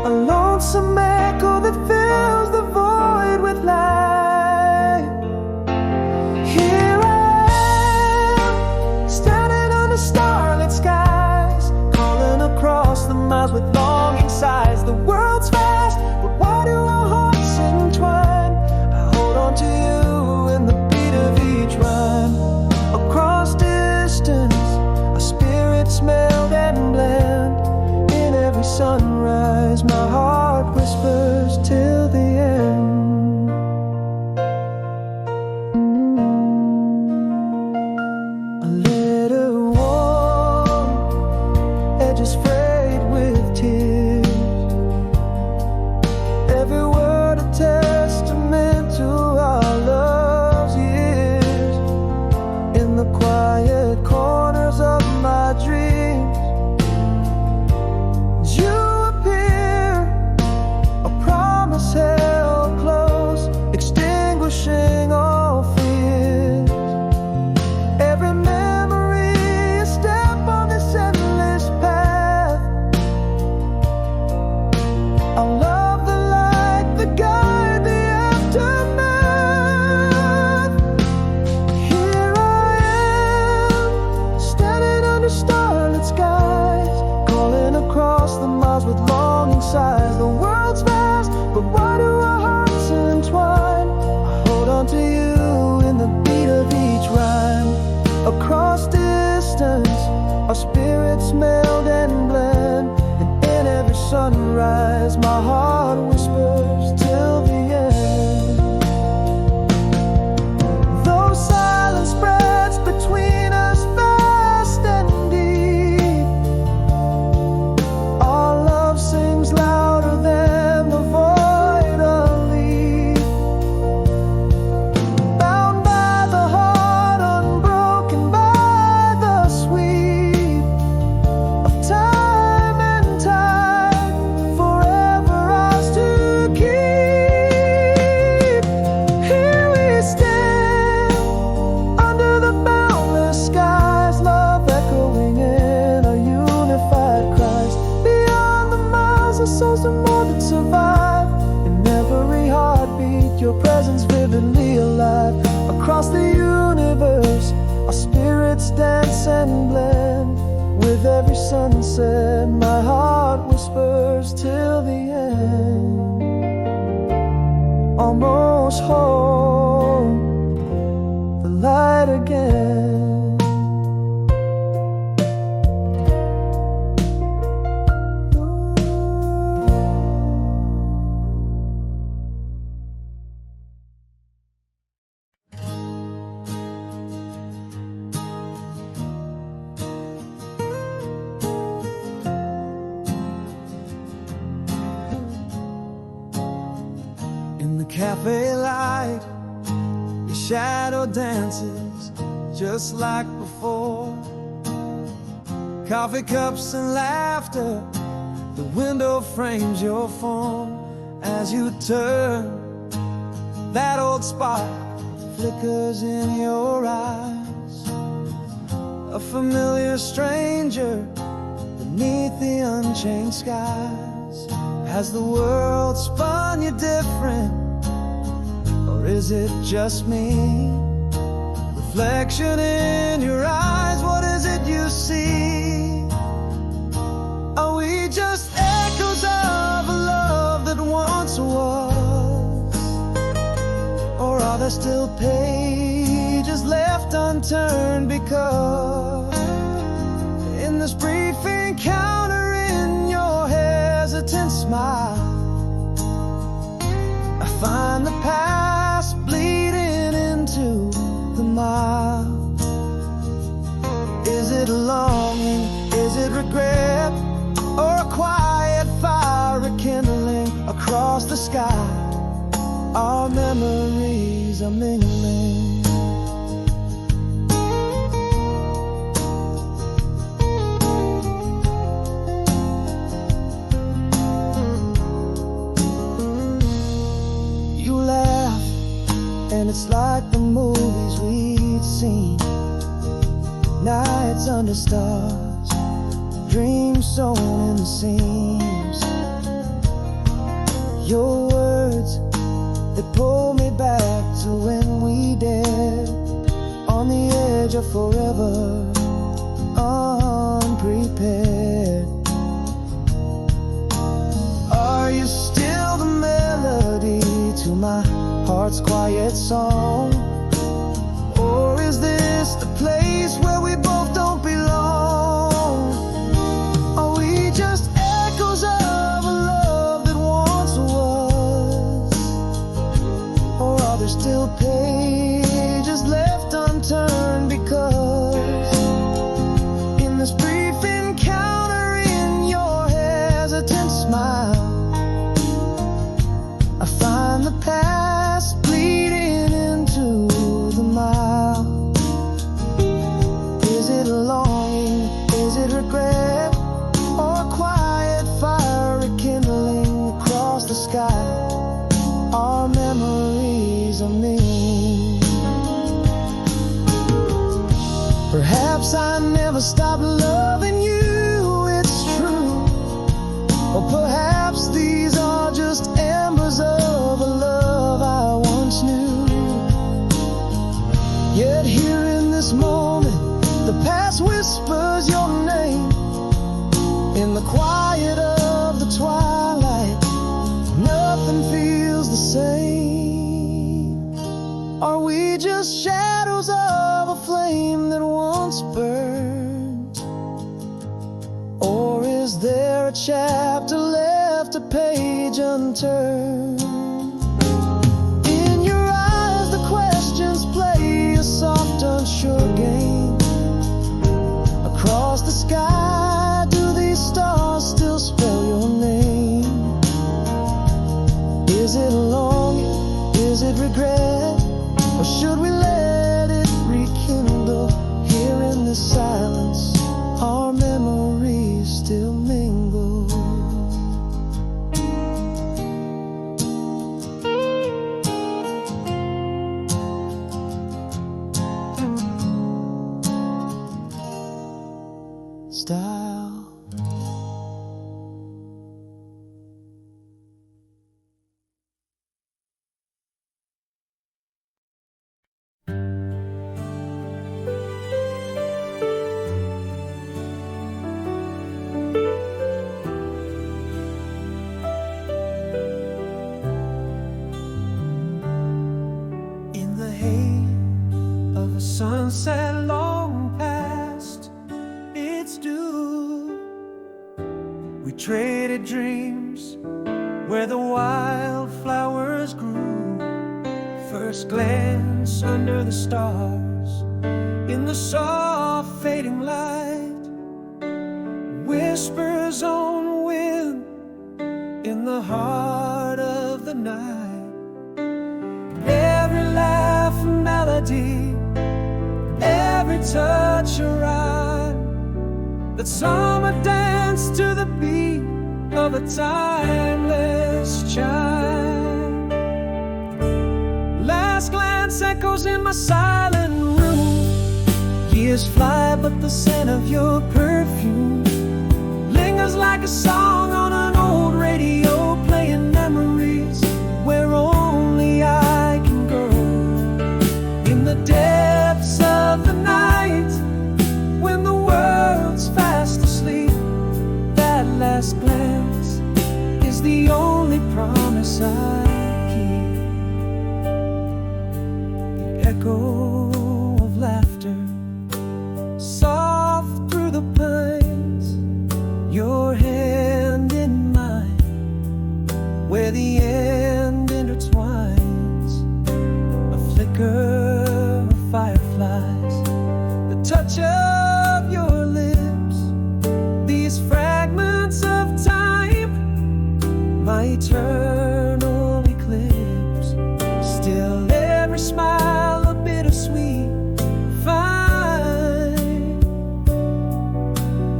a lonesome echo that fills the void with light. Here I am, standing under starlit skies, calling across the miles with longing sighs. The world's vast, but why do our hearts entwine? I hold on to you in the beat of each rhyme. Across distance, our spirits meld and blend. In every sunrise, my heart whispers till the end. A letter warm, edges frayed with tears. Every word a testament to our love's years. In the quiet corners of my dreams, you appear, a promise held close, extinguishing all fears. Every memory a step on this endless path. I'll love the light that guide the aftermath. Here I am, standing under starlit skies, calling across the miles with longing sighs. The world's vast, but why do our hearts entwine? I hold on to you in the beat of each rhyme. Across distance, our spirits meld and blend. And in every sunrise, my heart whispers till the end. Though silence spreads between us fast and deep, our love sings louder than the void of leaf. Bound by the heart, unbroken by the sweep of time and tide, forever ours to keep. Here we stand, under the boundless skies, love echoing in a unified Christ. Beyond the miles, our souls are more than survive. In every heartbeat, your presence vividly alive. Across the universe, our spirits dance and blend. With every sunset, my heart whispers till the end. Almost home, the light again. In the cafe light, your shadow dances just like before. Coffee cups and laughter, the window frames your form. As you turn, that old spark flickers in your eyes. A familiar stranger beneath the unchanged skies. Has the world spun you different, or is it just me? Reflection in your eyes, what is it you see? Are we just echoes there's still pages left unturned, because in this brief encounter, in your hesitant smile, I find the past bleeding into the mile. Is it longing? Is it regret? Or a quiet fire rekindling across the sky? Our memories are mingling. You laugh, and it's like the movies we'd seen. Nights under stars, dreams sewn in the seams. Your words, they pull me back to when we dared, on the edge of forever, unprepared. Are you still the melody to my heart's quiet song? Or is this the place where we both don't belong? Are we just echoes of a love that once was? Or are there still pages left unturned? Because in this brief encounter, in your hesitant smile, I find the past bleeding into the mile. Is it longing? Is it regret? Or a quiet fire rekindling across the sky? Our memories are me. Perhaps I never stopped loving you, it's true. Or perhaps these are just embers of a love I once knew. Yet here in this moment, the past whispers your name. In the quiet of the twilight, nothing feels the same. Are we just shadows of a flame that once burned? Or is there a chapter left, a page unturned? In your eyes the questions play a soft, unsure game. Across the sky, do these stars still spell your name? Is it longing? Is it regret? Or should we let it rekindle here in the silence? Our memories still mingle. Style. In the haze of a sunset long past its due, we traded dreams where the wildflowers grew. First glance under the stars, in the soft fading light, whispers on wind in the heart of the night. Every laugh a melody, every touch a rhyme. That summer dance to the beat of a timeless chime. Last glance echoes in my silent room. Years fly, but the scent of your perfume lingers like a song on an old radio, playing memories where only I can go. In the depths of the night, when the world's fast asleep, that last glance is the only promise I keep.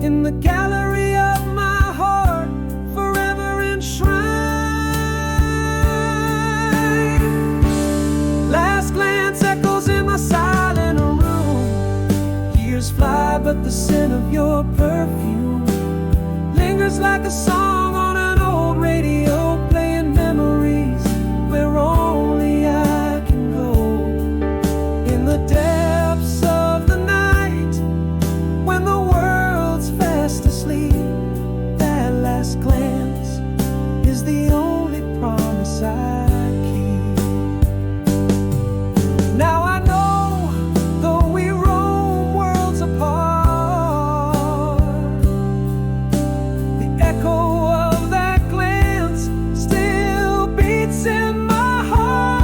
in the gallery of my heart, forever enshrined. Last glance echoes in my silent room. Years fly, but the scent of your perfume lingers like a song on an old radio, playing memories where only I can go. In the depths of the night, when the world's fast asleep, that last glance is the only promise I keep. Now I know, though we roam worlds apart, the echo of that glance still beats in my heart.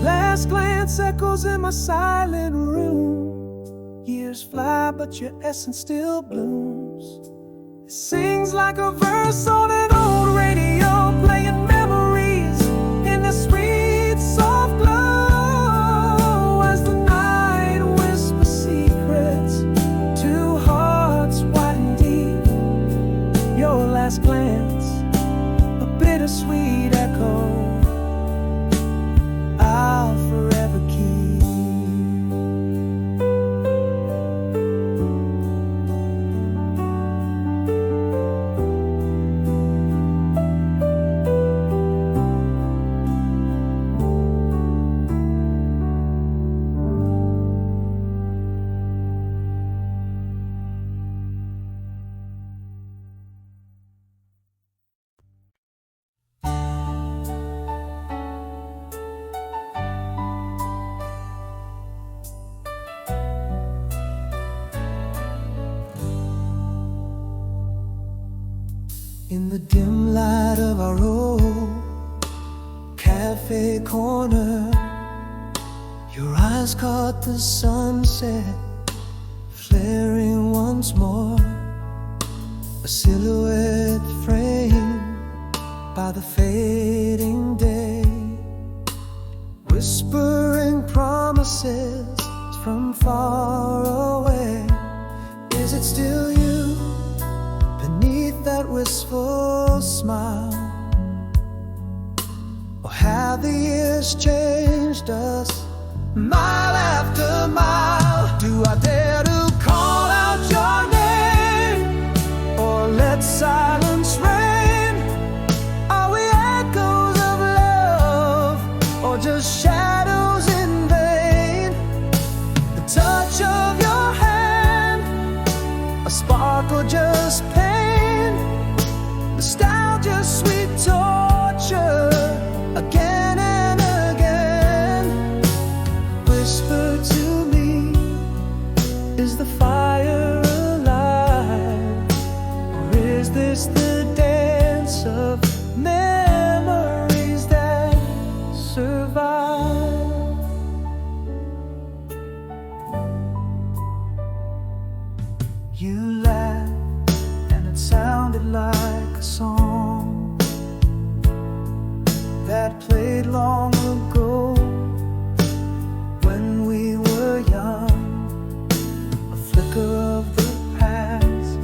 Last glance echoes in my silent room. Years fly, but your essence still blooms. It sings like a verse on an old radio, playing memories in a sweet, soft glow. As the night whispers secrets to hearts wide and deep, your last glance, a bittersweet echo, I'll forever keep. In the dim light of our old cafe corner, your eyes caught the sunset flaring once more, a silhouette framed by the fading day, whispering promises from far away. Is it still you beneath that wistful smile? Or have the years changed us mile after mile? Do I dare to call out your name, or let silence reign? Are we echoes of love, or just shadows in vain? The touch of your hand, a spark or just pain? Nostalgia, sweet torture, again and again. Whisper to me, is the fire alive? Or is this the dance of memories that survive? You laughed and it sounded like a song that played long ago when we were young. A flicker of the past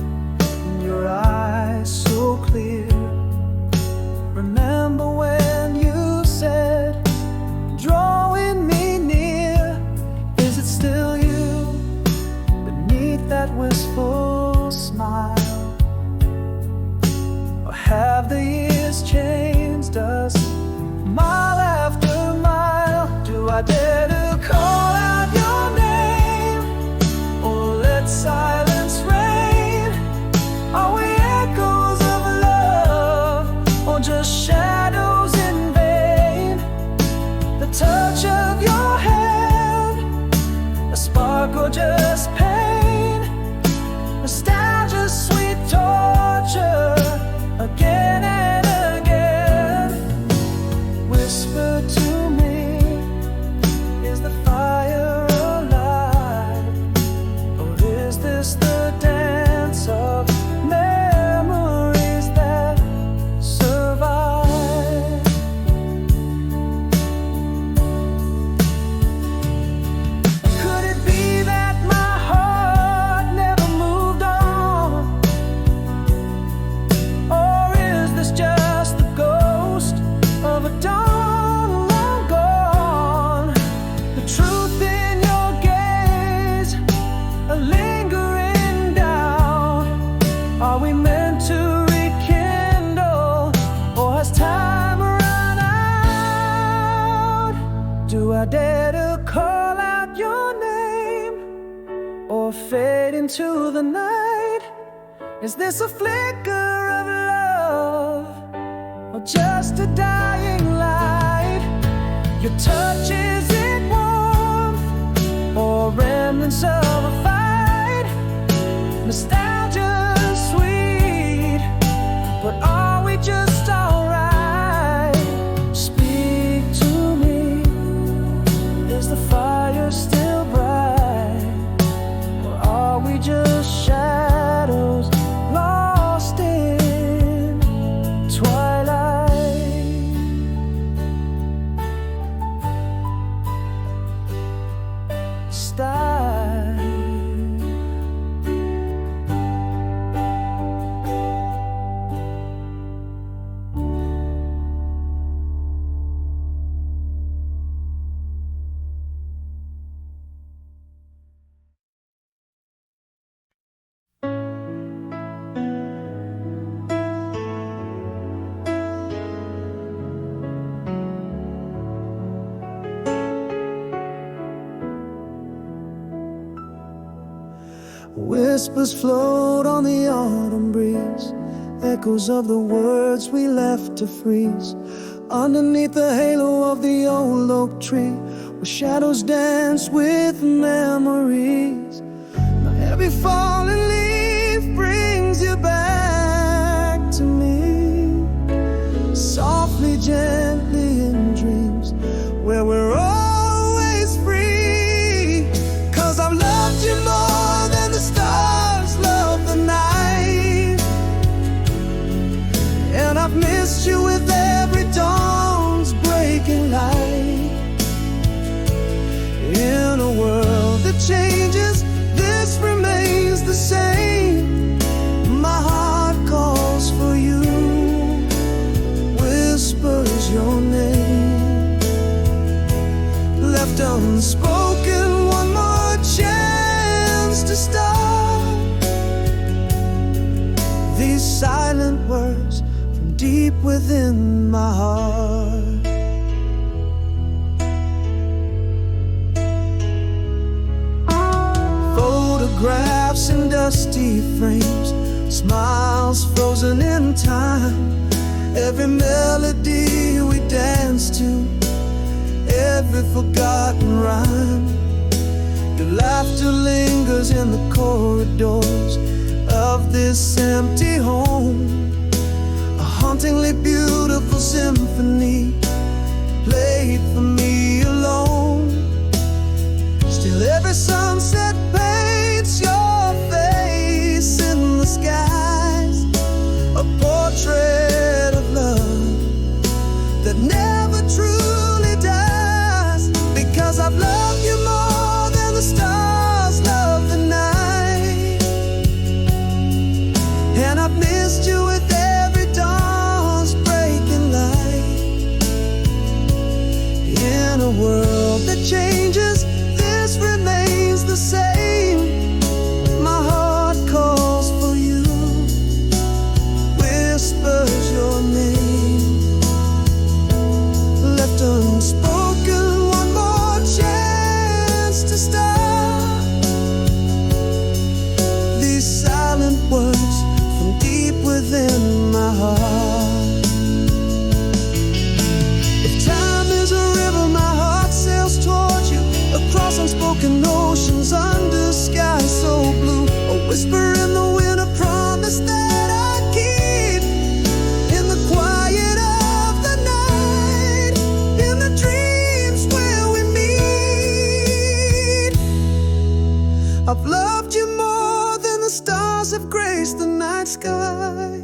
in your eyes so clear. Remember when you said, drawing me near? Is it still you beneath that wistful smile? Or have the years changed us mile after mile? Do I dare to call out your name, or let silence reign? Are we echoes of love, or just shadows in vain? The touch of your hand, a spark or just pain? Nostalgia, sweet torture, again and again. Whisper to me, is the fire alive? Or is this the dance of memories that survive? Could it be that before fading to the night. Is this a flicker of love, or just a dying light? Your touch, is it warmth, or remnants of a fight? Nostalgia's sweet, but are we just alright? Speak to me, is the fire still bright, or are we just shadows lost in twilight? Whispers float on the autumn breeze, echoes of the words we left to freeze. Underneath the halo of the old oak tree, where shadows dance with memories. Now every falling leaf brings you back to me, softly, gently in dreams, where we're always free. 'Cause I've loved you more than the stars love the night, and I've missed you with every dawn's breaking light. In a world that changes, this remains the same. My heart calls for you, whispers your name, left unspoken. One more chance to start these silent words from deep within my heart. Photographs in dusty frames, smiles frozen in time, every melody we dance to, every forgotten rhyme. Your laughter lingers in the corridors of this empty home, a hauntingly beautiful symphony played for me alone. Still every sunset paints your face in the skies, a portrait of love that never truly dies. Because I've loved you more than the stars love the night, and I've missed you with every dawn's breaking light. In a world that changes, this remains the same. My heart calls for you, whispers your name, left unspoken. One more chance to start these silent words from deep within my heart. If time is a river, my heart sails towards you, across unspoken oceans, under skies so blue. A whisper in the wind, a promise that I keep, in the quiet of the night, in the dreams where we meet. I've loved you more than the stars have graced the night sky.